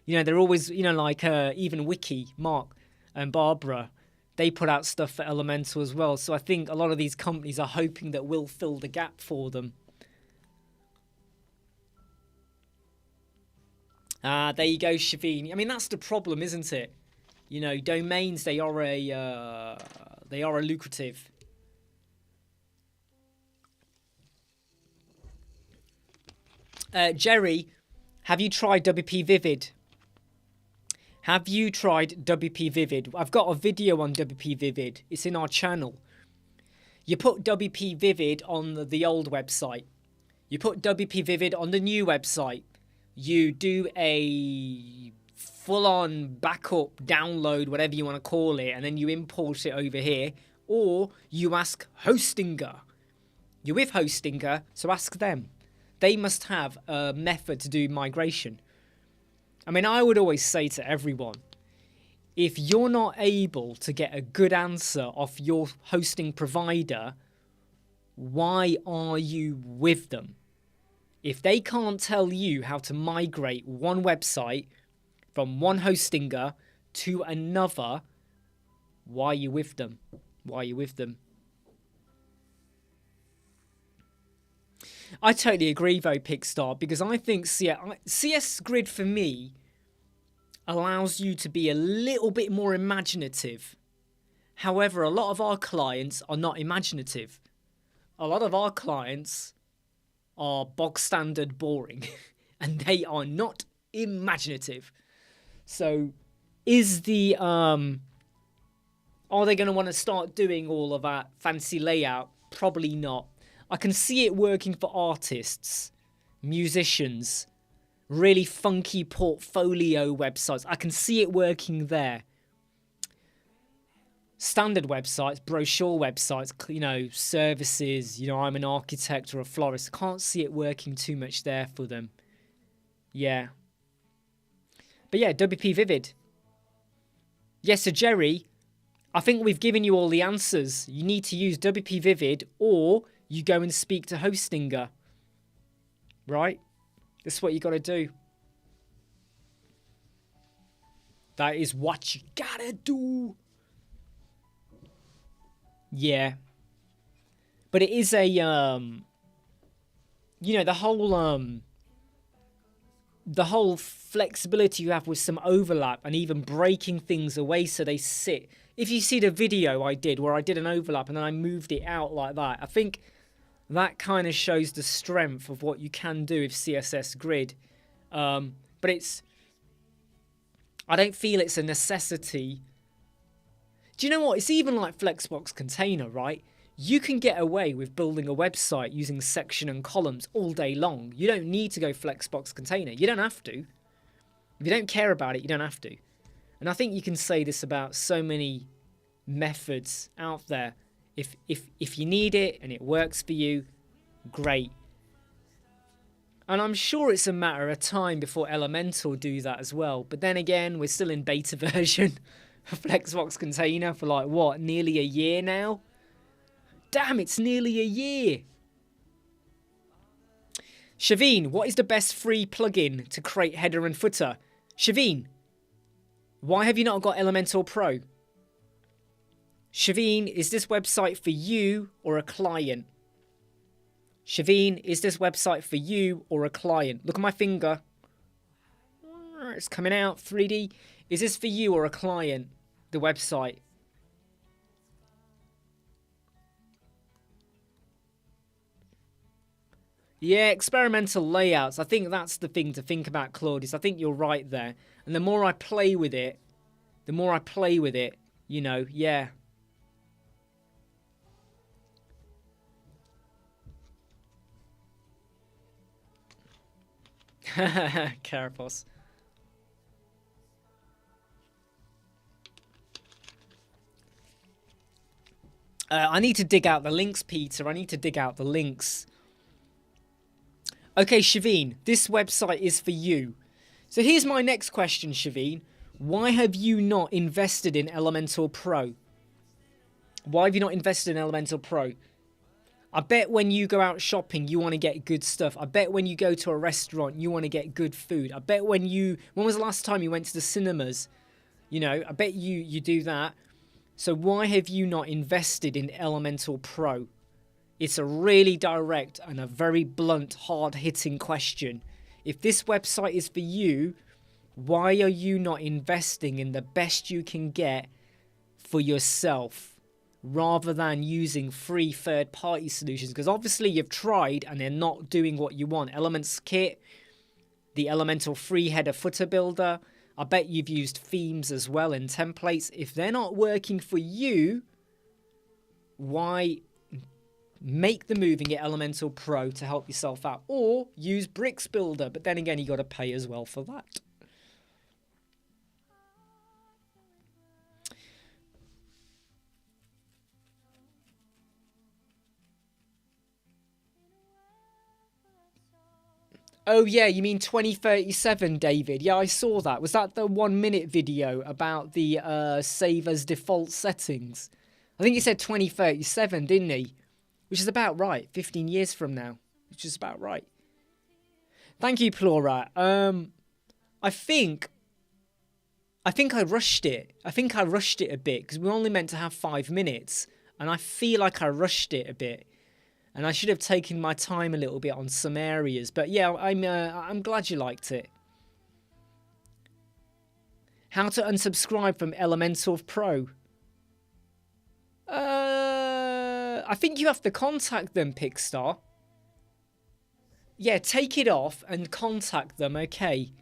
you know, they're always, you know, like even Wiki, Mark and Barbara, they put out stuff for Elemental as well. So I think a lot of these companies are hoping that we'll fill the gap for them. There you go, Shaveen. I mean, that's the problem, isn't it? You know, domains, they are a lucrative. Jerry, have you tried WP Vivid? Have you tried WP Vivid? I've got a video on WP Vivid. It's in our channel. You put WP Vivid on the old website. You put WP Vivid on the new website. You do a full-on backup, download, whatever you want to call it, and then you import it over here. Or you ask Hostinger. You're with Hostinger, so ask them. They must have a method to do migration. I mean, I would always say to everyone, if you're not able to get a good answer off your hosting provider, why are you with them? If they can't tell you how to migrate one website from one hostinger to another, why are you with them? Why are you with them? I totally agree though, Pickstar, because I think CS Grid for me allows you to be a little bit more imaginative. However, a lot of our clients are not imaginative. A lot of our clients are bog standard boring and they are not imaginative. So is the are they going to want to start doing all of that fancy layout? Probably not. I can see it working for artists, musicians, really funky portfolio websites. I can see it working there. Standard websites, brochure websites, you know, services, you know, I'm an architect or a florist. I can't see it working too much there for them. Yeah. But yeah, WP Vivid. Yes, so Jerry, I think we've given you all the answers. You need to use WP Vivid or you go and speak to Hostinger. Right? That's what you got to do. That is what you gotta do. Yeah. But it is a, you know, the whole flexibility you have with some overlap and even breaking things away so they sit. If you see the video I did where I did an overlap and then I moved it out like that, I think that kind of shows the strength of what you can do with CSS Grid. But I don't feel it's a necessity. Do you know what? It's even like Flexbox Container, right? You can get away with building a website using section and columns all day long. You don't need to go Flexbox Container. You don't have to. If you don't care about it, you don't have to. And I think you can say this about so many methods out there. If you need it and it works for you, great. And I'm sure it's a matter of time before Elementor do that as well. But then again, we're still in beta version of Flexbox Container for like, what, nearly a year now? Damn, it's nearly a year. Shaveen, what is the best free plugin to create header and footer? Shaveen, why have you not got Elementor Pro? Shaveen, is this website for you or a client? Shaveen, is this website for you or a client? Look at my finger. It's coming out, 3D. Is this for you or a client, the website? Yeah, experimental layouts. I think that's the thing to think about, Claudius. I think you're right there. And the more I play with it, you know, yeah. Carapos. I need to dig out the links, Peter. I need to dig out the links. Okay, Shaveen, this website is for you. So here's my next question, Shaveen. Why have you not invested in Elementor Pro? Why have you not invested in Elementor Pro? I bet when you go out shopping, you want to get good stuff. I bet when you go to a restaurant, you want to get good food. I bet when was the last time you went to the cinemas? You know, I bet you do that. So why have you not invested in Elementor Pro? It's a really direct and a very blunt, hard-hitting question. If this website is for you, why are you not investing in the best you can get for yourself rather than using free third-party solutions? Because obviously you've tried and they're not doing what you want. Elements Kit, the Elementor free header footer builder. I bet you've used themes as well and templates. If they're not working for you, why make the move and get Elementor Pro to help yourself out? Or use Bricks Builder, but then again, you got to pay as well for that. Oh yeah, you mean 2037, David? Yeah, I saw that. Was that the 1 minute video about the save as default settings? I think he said 2037, didn't he? Which is about right. 15 years from now. Which is about right. Thank you, Plura. I think I rushed it. I think I rushed it a bit because we were only meant to have 5 minutes. And I feel like I rushed it a bit. And I should have taken my time a little bit on some areas. But yeah, I'm glad you liked it. How to unsubscribe from Elementor Pro. I think you have to contact them, Pickstar. Yeah, take it off and contact them, okay.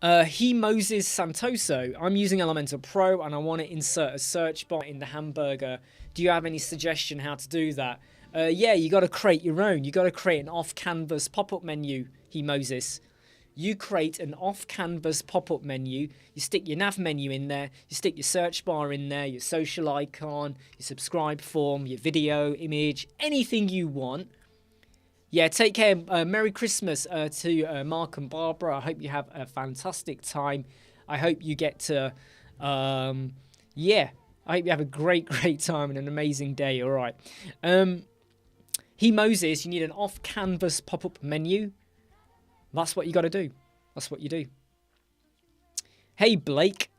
Moses Santoso. I'm using Elementor Pro and I want to insert a search bar in the hamburger. Do you have any suggestion how to do that? Yeah, you got to create your own. You got to create an off-canvas pop-up menu, Moses. You create an off-canvas pop-up menu. You stick your nav menu in there. You stick your search bar in there, your social icon, your subscribe form, your video, image, anything you want. Yeah, take care. Merry Christmas to Mark and Barbara. I hope you have a fantastic time. I hope you get to, yeah, I hope you have a great time and an amazing day. All right. Moses, you need an off-canvas pop-up menu. That's what you got to do. That's what you do. Hey, Blake.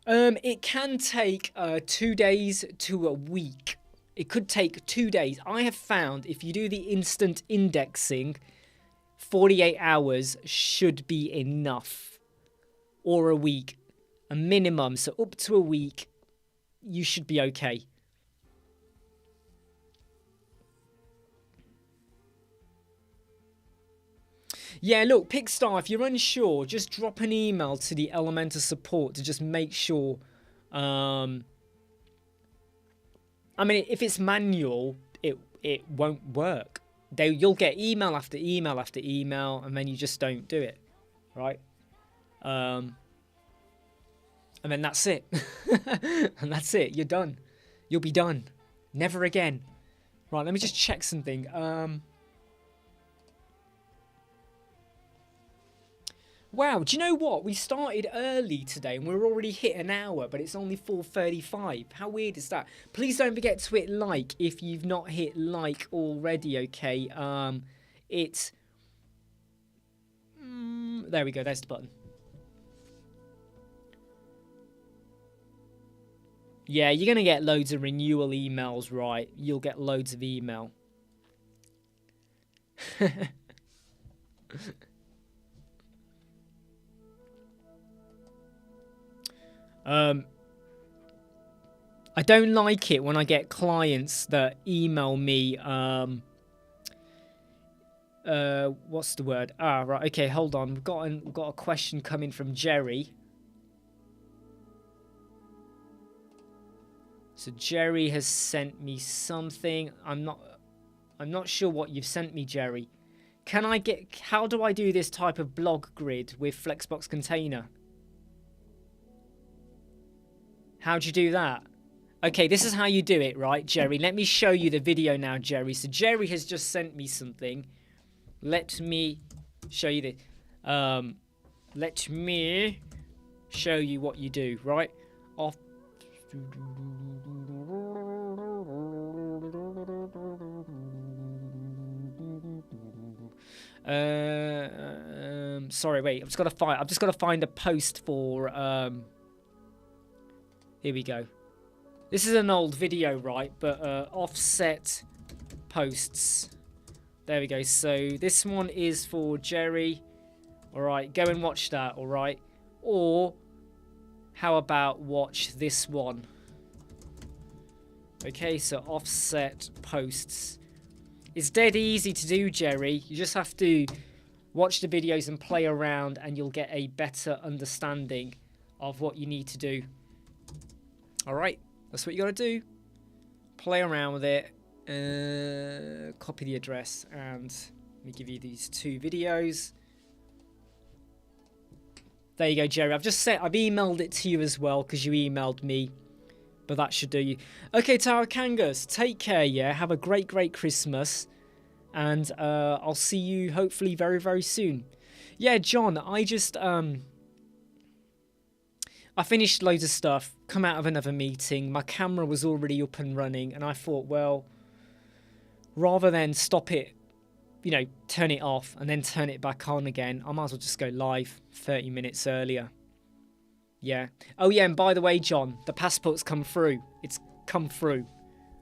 It can take 2 days to a week. It could take 2 days. I have found if you do the instant indexing, 48 hours should be enough. Or a week. A minimum. So up to a week, you should be okay. Yeah, look, Pickstar, if you're unsure, just drop an email to the Elementor support to just make sure. I mean, if it's manual, it won't work. You'll get email after email after email, and then you just don't do it, right? And then that's it. And that's it. You're done. You'll be done. Never again. Right, let me just check something. Wow, do you know what? We started early today and we're already hit an hour, but it's only 4:35. How weird is that? Please don't forget to hit like if you've not hit like already, okay? There we go, there's the button. Yeah, you're going to get loads of renewal emails, right? You'll get loads of email. I don't like it when I get clients that email me, what's the word? Ah, right, okay, hold on. We've got a question coming from Jerry. So Jerry has sent me something. I'm not sure what you've sent me, Jerry. How do I do this type of blog grid with Flexbox Container? How'd you do that? Okay, this is how you do it, right, Jerry? Let me show you the video now, Jerry. So Jerry has just sent me something. Let me show you the... let me show you what you do, right? Off... sorry, wait. I've just got to find a post for... Here we go. This is an old video, right? But offset posts. There we go. So this one is for Jerry. All right, go and watch that. All right. Or how about watch this one? Okay, so offset posts. It's dead easy to do, Jerry. You just have to watch the videos and play around, and you'll get a better understanding of what you need to do. All right, that's what you got to do. Play around with it. Copy the address, and let me give you these 2 videos. There you go, Jerry. I've emailed it to you as well because you emailed me, but that should do you. Okay, Tara Kangas, take care. Yeah, have a great Christmas, and I'll see you hopefully very soon. Yeah, John, I just I finished loads of stuff, come out of another meeting, my camera was already up and running, and I thought, well, rather than stop it, you know, turn it off and then turn it back on again, I might as well just go live 30 minutes earlier. Yeah. Oh, yeah, and by the way, John, the passport's come through. It's come through.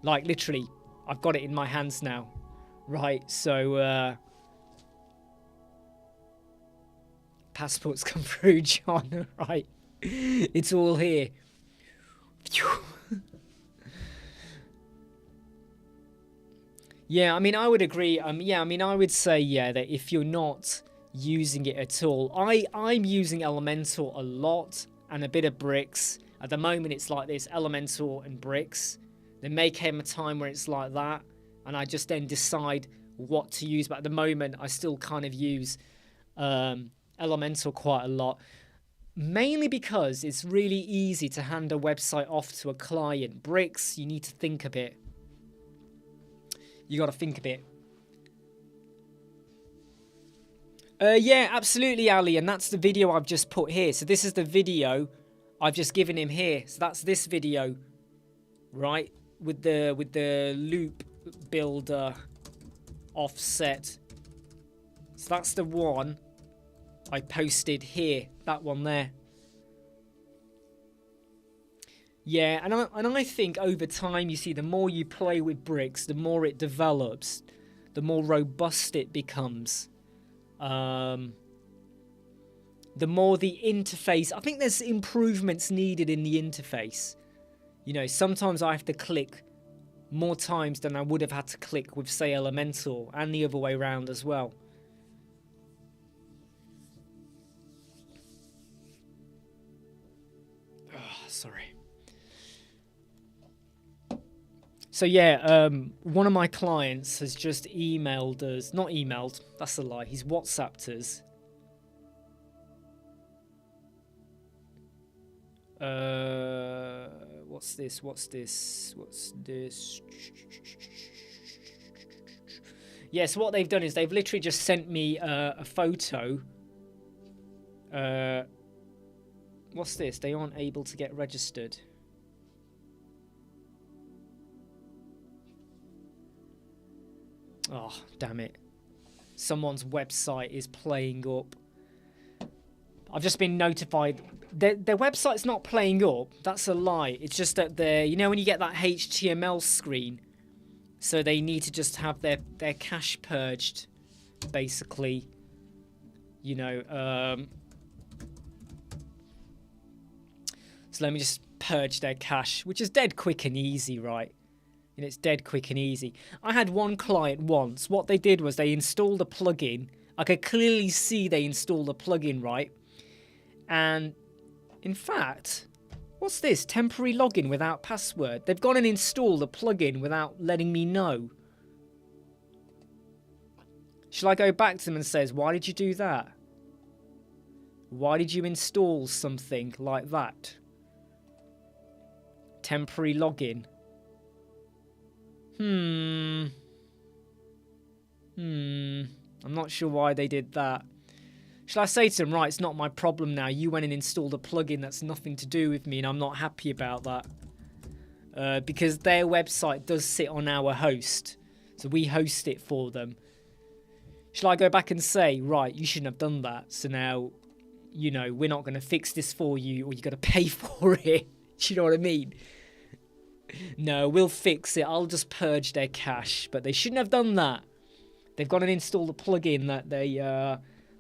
Like, literally, I've got it in my hands now. Right, so, passport's come through, John. Right. It's all here. Yeah, I mean, I would agree. Yeah, I mean, I would say, yeah, that if you're not using it at all, I'm using Elementor a lot and a bit of Bricks. At the moment, it's like this, Elementor and Bricks. There may come a time where it's like that, and I just then decide what to use. But at the moment, I still kind of use Elementor quite a lot. Mainly because it's really easy to hand a website off to a client. Bricks, you need to think a bit. You got to think a bit. Yeah, absolutely, Ali, and that's the video I've just put here. So this is the video I've just given him here. So that's this video, right, with the loop builder offset. So that's the one I posted here. That one there. Yeah, and I think over time, you see, the more you play with Bricks, the more it develops, the more robust it becomes. The more the interface, I think there's improvements needed in the interface. You know, sometimes I have to click more times than I would have had to click with, say, Elementor, and the other way around as well. Oh, sorry. So yeah, one of my clients has just emailed us, not emailed, that's a lie, he's WhatsApped us. What's this? Yeah, so what they've done is they've literally just sent me a photo. What's this? They aren't able to get registered. Oh, damn it. Someone's website is playing up. I've just been notified. Their website's not playing up. That's a lie. It's just that they're, you know, when you get that HTML screen, so they need to just have their cache purged, basically. You know, so let me just purge their cache, which is dead quick and easy, right? And it's dead quick and easy. I had one client once. What they did was they installed a plugin. I could clearly see they installed a plugin, right? And in fact, what's this? Temporary login without password. They've gone and installed a plugin without letting me know. Shall I go back to them and say, why did you do that? Why did you install something like that? Temporary login. I'm not sure why they did that. Shall I say to them, right, it's not my problem now. You went and installed a plugin that's nothing to do with me, and I'm not happy about that. Because their website does sit on our host. So we host it for them. Shall I go back and say, right, you shouldn't have done that. So now, you know, we're not going to fix this for you, or you got to pay for it. Do you know what I mean? No, we'll fix it. I'll just purge their cache. But they shouldn't have done that. They've gone and installed a plugin that they...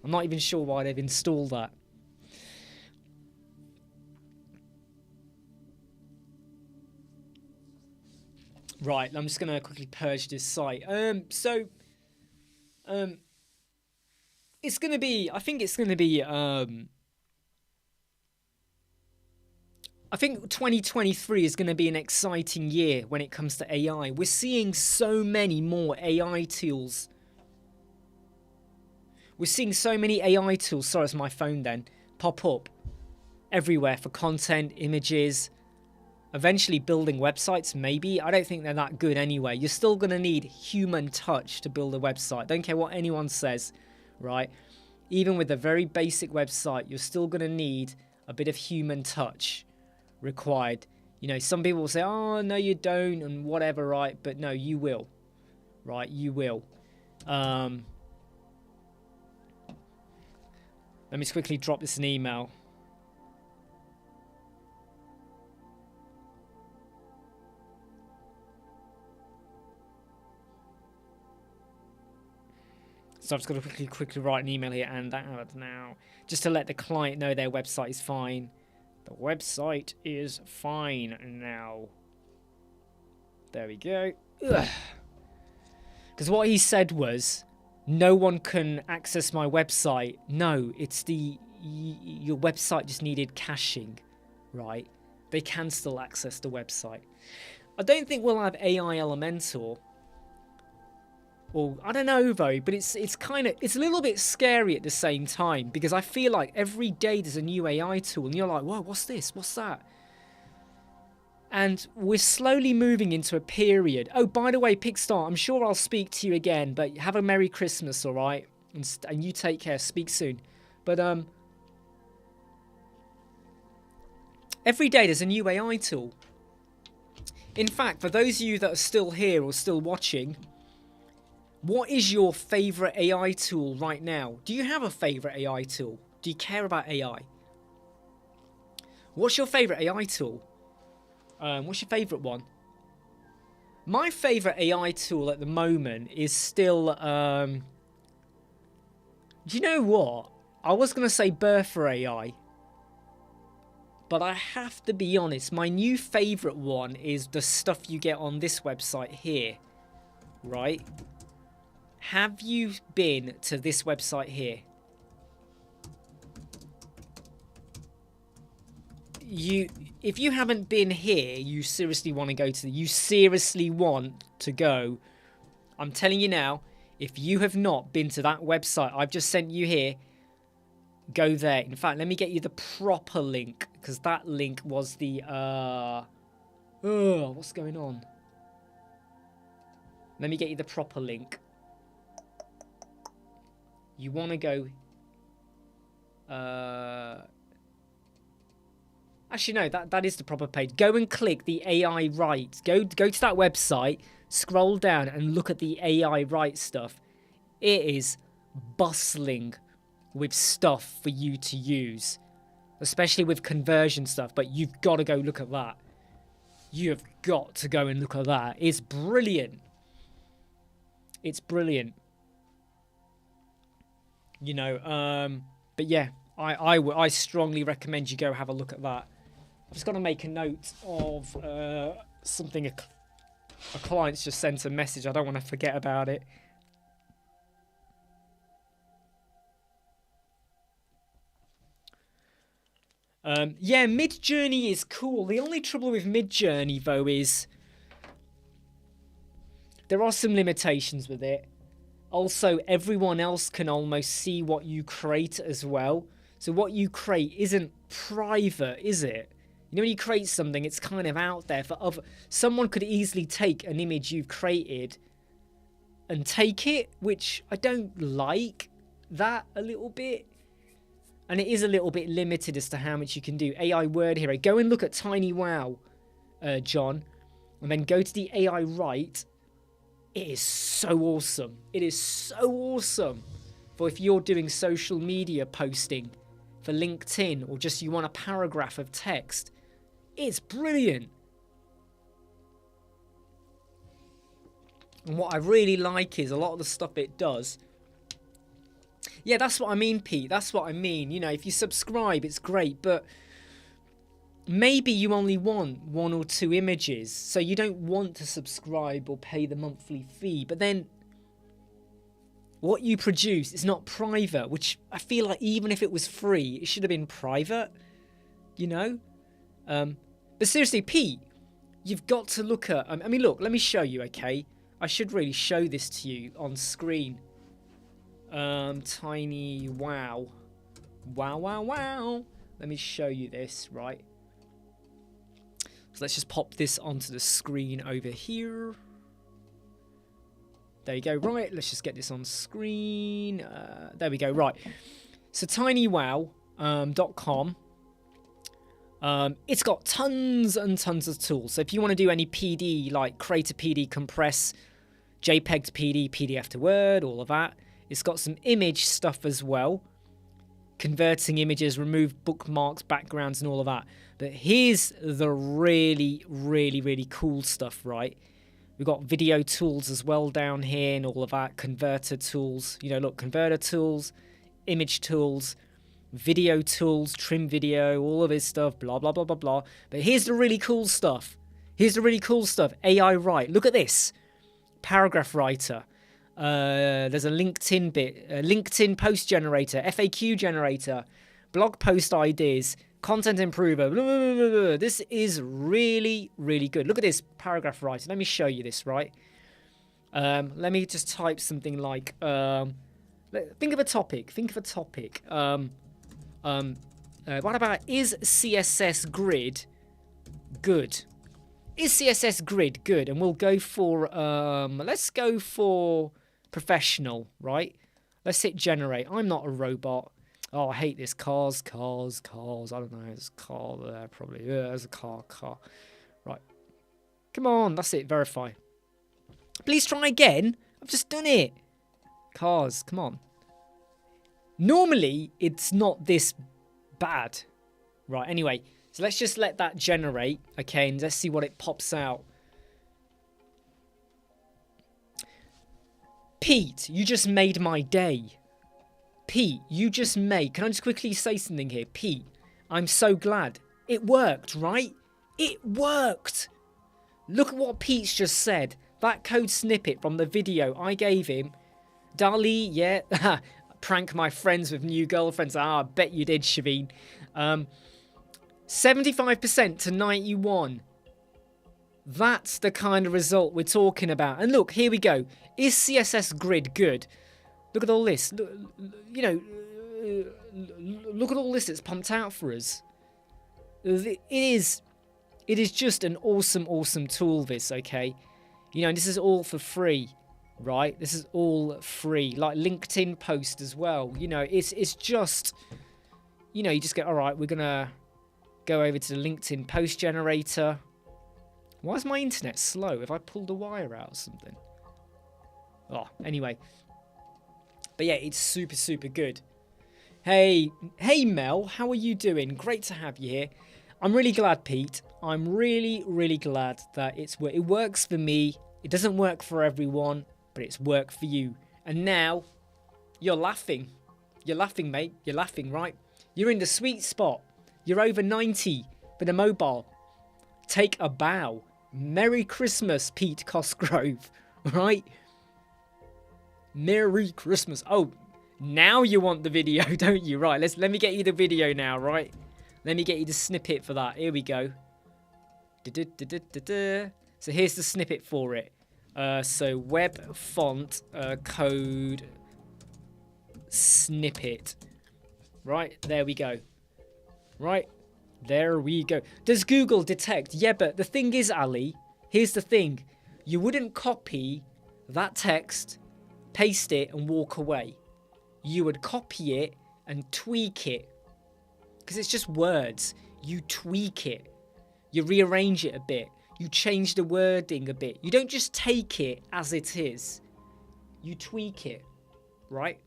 I'm not even sure why they've installed that. Right, I'm just going to quickly purge this site. It's going to be... I think it's going to be... I think 2023 is going to be an exciting year when it comes to AI. We're seeing so many more AI tools. We're seeing so many AI tools, sorry, it's my phone then, pop up everywhere for content, images, eventually building websites, maybe. I don't think they're that good anyway. You're still going to need human touch to build a website. Don't care what anyone says, right? Even with a very basic website, you're still going to need a bit of human touch required. You know, some people will say, oh, no, you don't, and whatever, right? But no, you will, right? You will. Let me just quickly drop this an email. So I've just got to quickly write an email here and that now, just to let the client know their website is fine. The website is fine now. There we go. Because what he said was, no one can access my website. No, it's your website just needed caching, right? They can still access the website. I don't think we'll have AI Elementor. Or I don't know though, but it's a little bit scary at the same time, because I feel like every day there's a new AI tool and you're like, whoa, what's this? What's that? And we're slowly moving into a period. Oh, by the way, Pickstar, I'm sure I'll speak to you again, but have a Merry Christmas, all right? And you take care. Speak soon. But every day there's a new AI tool. In fact, for those of you that are still here or still watching, what is your favorite AI tool right now? Do you have a favorite AI tool? Do you care about AI? What's your favorite AI tool? What's your favorite one? My favorite AI tool at the moment is still, do you know what? I was going to say Bertha AI. But I have to be honest, my new favorite one is the stuff you get on this website here. Right? Have you been to this website here? If you haven't been here, you seriously want to go to you seriously want to go. I'm telling you now, if you have not been to that website I've just sent you here, go there. In fact, let me get you the proper link, because that link was the what's going on? Let me get you the proper link. You want to go actually, no, that is the proper page. Go and click the AI Write. Go to that website, scroll down and look at the AI Write stuff. It is bustling with stuff for you to use, especially with conversion stuff, but you've got to go look at that. You have got to go and look at that. It's brilliant. It's brilliant. You know, but yeah, I strongly recommend you go have a look at that. I've just got to make a note of something a client's just sent a message. I don't want to forget about it. Yeah, Midjourney is cool. The only trouble with Midjourney, though, is there are some limitations with it. Also, everyone else can almost see what you create as well. So what you create isn't private, is it? You know, when you create something, it's kind of out there for other. Someone could easily take an image you've created and take it, which I don't like that a little bit. And it is a little bit limited as to how much you can do. AI Word Hero. Go and look at Tiny Wow, John. And then go to the AI Write. It is so awesome. It is so awesome. For if you're doing social media posting for LinkedIn, or just you want a paragraph of text, it's brilliant. And what I really like is a lot of the stuff it does. Yeah, that's what I mean, Pete. That's what I mean. You know, if you subscribe, it's great, but maybe you only want 1 or 2 images, so you don't want to subscribe or pay the monthly fee. But then what you produce is not private, which I feel like even if it was free, it should have been private, you know? But seriously, Pete, you've got to look at... I mean, look, let me show you, okay? I should really show this to you on screen. Tiny Wow. Wow. Let me show you this, right? So let's just pop this onto the screen over here. There you go. Right, let's just get this on screen. There we go. Right. So tinywow.com. It's got tons and tons of tools. So if you want to do any PD, like create a PD, compress, JPEG to PD, PDF to Word, all of that. It's got some image stuff as well. Converting images, remove bookmarks, backgrounds, and all of that. But here's the really, really, really cool stuff, right? We've got video tools as well down here and all of that. Converter tools. You know, look, converter tools, image tools, video tools, trim video, all of this stuff, blah, blah, blah, blah, blah. But here's the really cool stuff. Here's the really cool stuff. AI write. Look at this. Paragraph writer. There's a LinkedIn bit. LinkedIn post generator. FAQ generator. Blog post ideas. Content improver. Blah, blah, blah, blah. This is really, really good. Look at this paragraph writer. Let me show you this, right? Let me just type something like... think of a topic. Think of a topic. What about, is CSS Grid good? Is CSS Grid good? And we'll go for, let's go for professional, right? Let's hit generate. I'm not a robot. Oh, I hate this. Cars. I don't know. There's a car there, probably. Yeah, there's a car. Right. Come on. That's it. Verify. Please try again. I've just done it. Cars. Come on. Normally, it's not this bad. Right. Anyway, so let's just let that generate. Okay, and let's see what it pops out. Pete, you just made my day. Pete, you just made... Can I just quickly say something here? Pete, I'm so glad. It worked, right? It worked. Look at what Pete's just said. That code snippet from the video I gave him. Dali, yeah. Prank my friends with new girlfriends. Ah, I bet you did, Shaveen. 75% to 91. That's the kind of result we're talking about. And look, here we go. Is CSS Grid good? Look at all this. Look, you know, look at all this that's pumped out for us. It is just an awesome tool, this, okay? You know, and this is all for free, right? This is all free. Like LinkedIn post as well. You know, it's just, you know, you just go, all right, we're going to go over to the LinkedIn post generator. Why is my internet slow? Have I pulled a wire out or something? Oh, anyway. But yeah, it's super good. Hey Mel, how are you doing? Great to have you here. I'm really glad, Pete. I'm really glad that it works for me. It doesn't work for everyone, but it's worked for you. And now, you're laughing. You're laughing, mate. You're laughing, right? You're in the sweet spot. You're over 90 for the mobile. Take a bow. Merry Christmas, Pete Cosgrove. Right? Merry Christmas. Oh, now you want the video, don't you? Right, let me get you the video now, right? Let me get you the snippet for that. Here we go. So here's the snippet for it. So web font code snippet. Right, there we go. Right, there we go. Does Google detect? Yeah, but the thing is, Ali, here's the thing. You wouldn't copy that text, paste it, and walk away. You would copy it and tweak it. Because it's just words. You tweak it. You rearrange it a bit. You change the wording a bit. You don't just take it as it is. You tweak it. Right?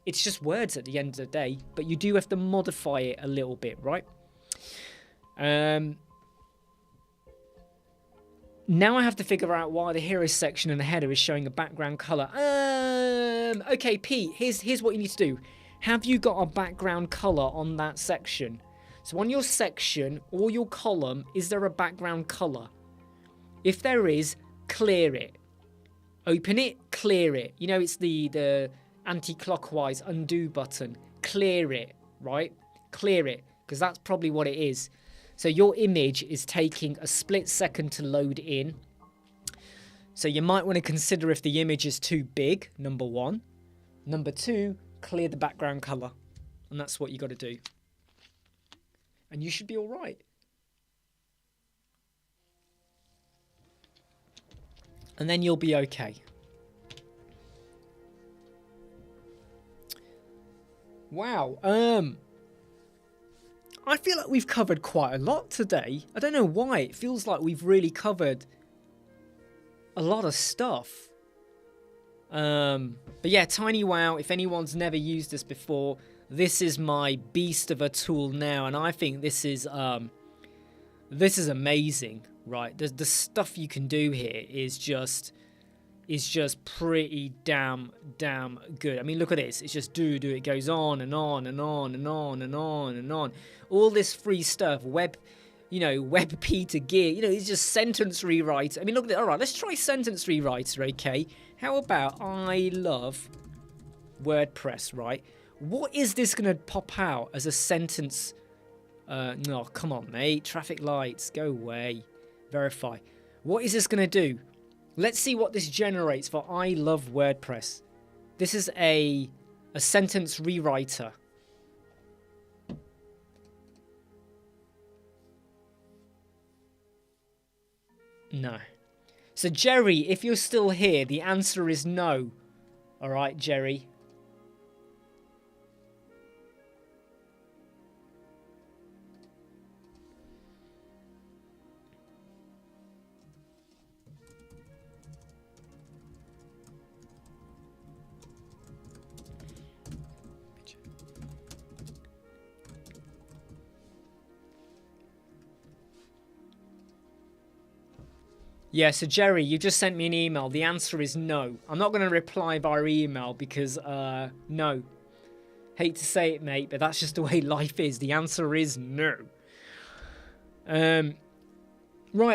It's just words at the end of the day. But you do have to modify it a little bit, right? Now I have to figure out why the hero section and the header is showing a background color. Okay, Pete, here's what you need to do. Have you got a background color on that section? So on your section or your column, is there a background color? If there is, clear it. Open it, clear it. You know, it's the anti-clockwise undo button. Clear it, right? Clear it, because that's probably what it is. So your image is taking a split second to load in. So you might want to consider if the image is too big, number one. Number two, clear the background color. And that's what you got to do. And you should be all right. And then you'll be okay. Wow. I feel like we've covered quite a lot today. I don't know why. It feels like we've really covered a lot of stuff. But yeah, Tiny Wow, if anyone's never used this before, this is my beast of a tool now. And I think this is This is amazing, right? The stuff you can do here is just pretty damn good. I mean, look at this. It's just do. It goes on and on and on and on and on and on. All this free stuff, web P to gear. It's just sentence rewrite. I mean, look at it. All right, let's try sentence rewriter. Okay, how about I love WordPress? Right. What is this gonna pop out as a sentence? No, come on, mate. Traffic lights, go away. Verify. What is this gonna do? Let's see what this generates for I love WordPress. This is a sentence rewriter. No. So Jerry, if you're still here, the answer is no. All right, Jerry. Yeah, so Jerry, you just sent me an email. The answer is no. I'm not going to reply via email because, no. Hate to say it, mate, but that's just the way life is. The answer is no. Right,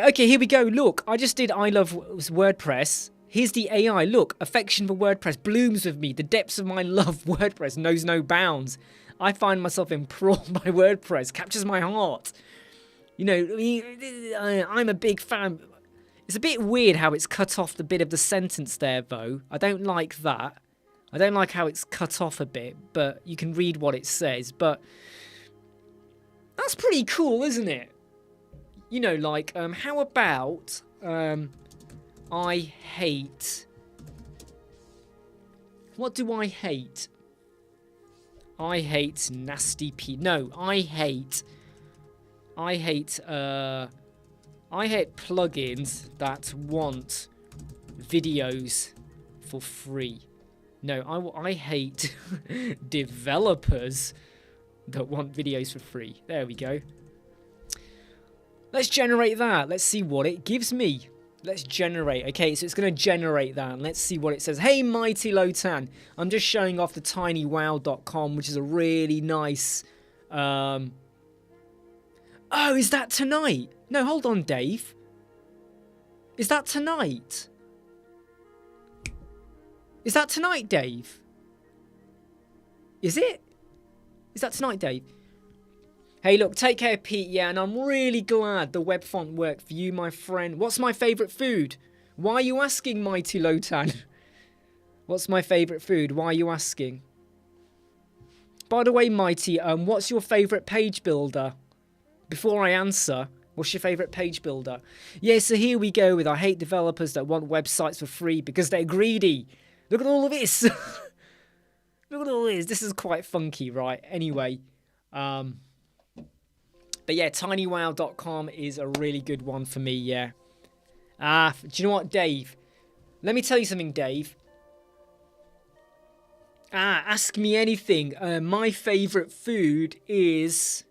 okay, here we go. Look, I just did I love WordPress. Here's the AI. Look, affection for WordPress blooms with me. The depths of my love WordPress knows no bounds. I find myself enthralled by WordPress. Captures my heart. I'm a big fan. It's a bit weird how it's cut off the bit of the sentence there, though. I don't like that. I don't like how it's cut off a bit, but you can read what it says. But that's pretty cool, isn't it? How about I hate... What do I hate? I hate nasty people. No, I hate plugins that want videos for free. No, I hate developers that want videos for free. There we go. Let's generate that. Let's see what it gives me. Let's generate. Okay, so it's going to generate that. Let's see what it says. Hey, Mighty Lotan. I'm just showing off the tinywow.com, which is a really nice... Oh, is that tonight? No, hold on, Dave. Is that tonight? Is that tonight, Dave? Is it? Is that tonight, Dave? Hey, look, take care, Pete. Yeah, and I'm really glad the web font worked for you, my friend. What's my favourite food? Why are you asking, Mighty Lotan? What's my favourite food? Why are you asking? By the way, Mighty, what's your favourite page builder? Before I answer, what's your favourite page builder? Yeah, so here we go with I hate developers that want websites for free because they're greedy. Look at all of this. Look at all this. This is quite funky, right? Anyway, but yeah, tinywow.com is a really good one for me, yeah. Do you know what, Dave? Let me tell you something, Dave. Ask me anything. My favourite food is...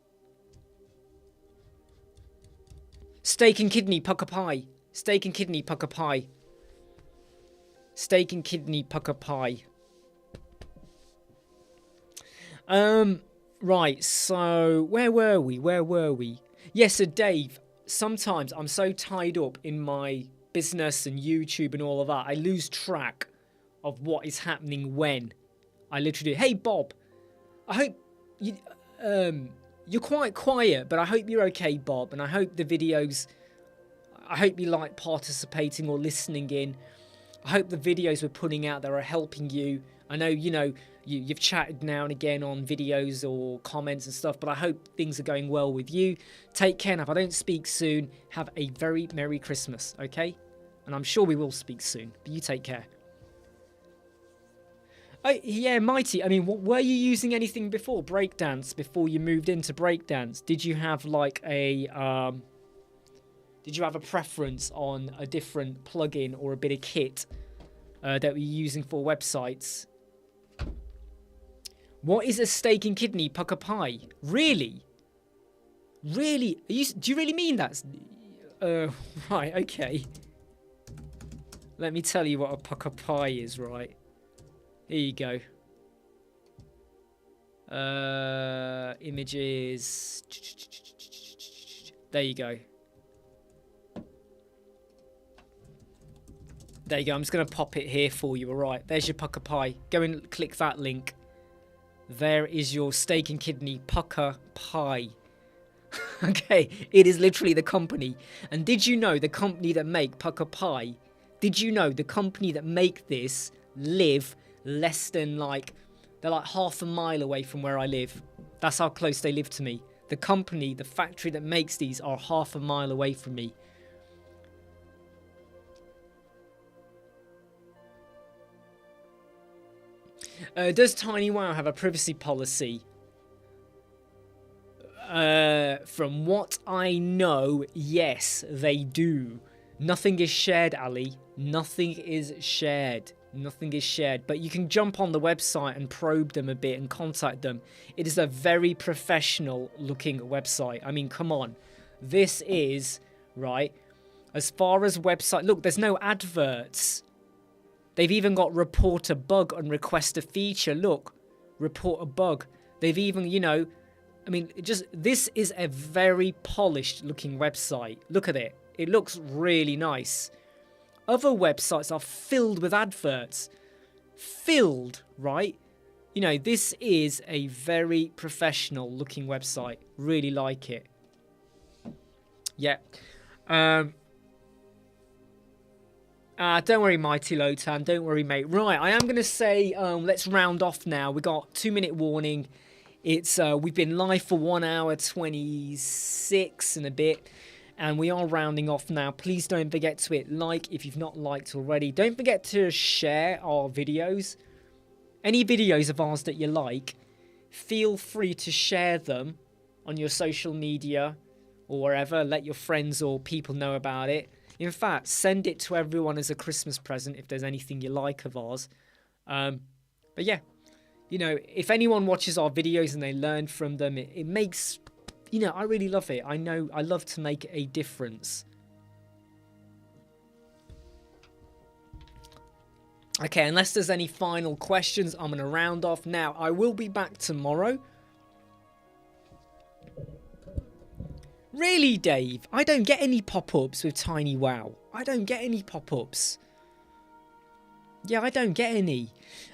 steak and kidney pucker pie. Steak and kidney pucker pie. Steak and kidney pucker pie. Right, so where were we? Yes, so Dave, sometimes I'm so tied up in my business and YouTube and all of that, I lose track of what is happening when. I literally do. Hey, Bob, I hope you, you're quite quiet, but I hope you're okay, Bob, and I hope the videos, I hope you like participating or listening in. I hope the videos we're putting out there are helping you. I know, you've chatted now and again on videos or comments and stuff, but I hope things are going well with you. Take care now. If I don't speak soon, have a very Merry Christmas, okay? And I'm sure we will speak soon, but you take care. Oh, yeah, Mighty, I mean, were you using anything before breakdance, before you moved into breakdance? Did you have like a, did you have a preference on a different plugin or a bit of kit that we're using for websites? What is a steak and kidney pucker pie? Really? Really? Do you really mean that? Right, okay. Let me tell you what a pucker pie is, right? Here you go. Images. There you go. There you go. I'm just going to pop it here for you. All right. There's your pucker pie. Go and click that link. There is your steak and kidney pucker pie. Okay. It is literally the company. And did you know the company that make pucker pie, did you know the company that make this live less than they're like half a mile away from where I live. That's how close they live to me. The company, the factory that makes these are half a mile away from me. Does TinyWow have a privacy policy? From what I know, yes, they do. Nothing is shared, Ali. Nothing is shared. Nothing is shared. But you can jump on the website and probe them a bit and contact them. It is a very professional looking website. I mean, come on. This is, right, as far as website... Look, there's no adverts. They've even got report a bug and request a feature. Look, report a bug. They've even, you know... I mean, this is a very polished looking website. Look at it. It looks really nice. Other websites are filled with adverts. Filled, right? You know, this is a very professional looking website. Really like it. Yeah. Don't worry, Mighty Lotan. Don't worry, mate. Right, I am going to say, let's round off now. We got 2-minute warning. It's we've been live for 1 hour 26 and a bit, and we are rounding off now. Please don't forget to hit like if you've not liked already. Don't forget to share our videos. Any videos of ours that you like, feel free to share them on your social media or wherever. Let your friends or people know about it. In fact, send it to everyone as a Christmas present if there's anything you like of ours. But yeah. You know, if anyone watches our videos and they learn from them, it makes, you know, I really love it. I know I love to make a difference. Okay, unless there's any final questions, I'm going to round off now. I will be back tomorrow. Really, Dave? I don't get any pop-ups with TinyWow. I don't get any pop-ups. Yeah, I don't get any.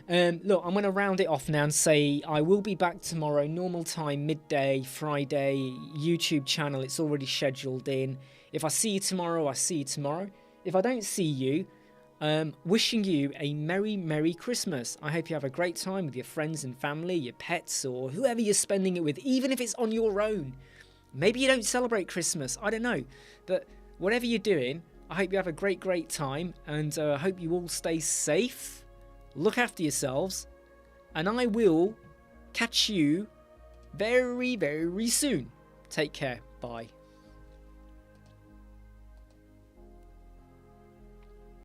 Look, I'm going to round it off now and say I will be back tomorrow, normal time, midday, Friday, YouTube channel. It's already scheduled in. If I see you tomorrow, I see you tomorrow. If I don't see you, wishing you a Merry, Merry Christmas. I hope you have a great time with your friends and family, your pets, or whoever you're spending it with, even if it's on your own. Maybe you don't celebrate Christmas. I don't know. But whatever you're doing, I hope you have a great, great time, and I hope you all stay safe, look after yourselves, and I will catch you very, very soon. Take care. Bye.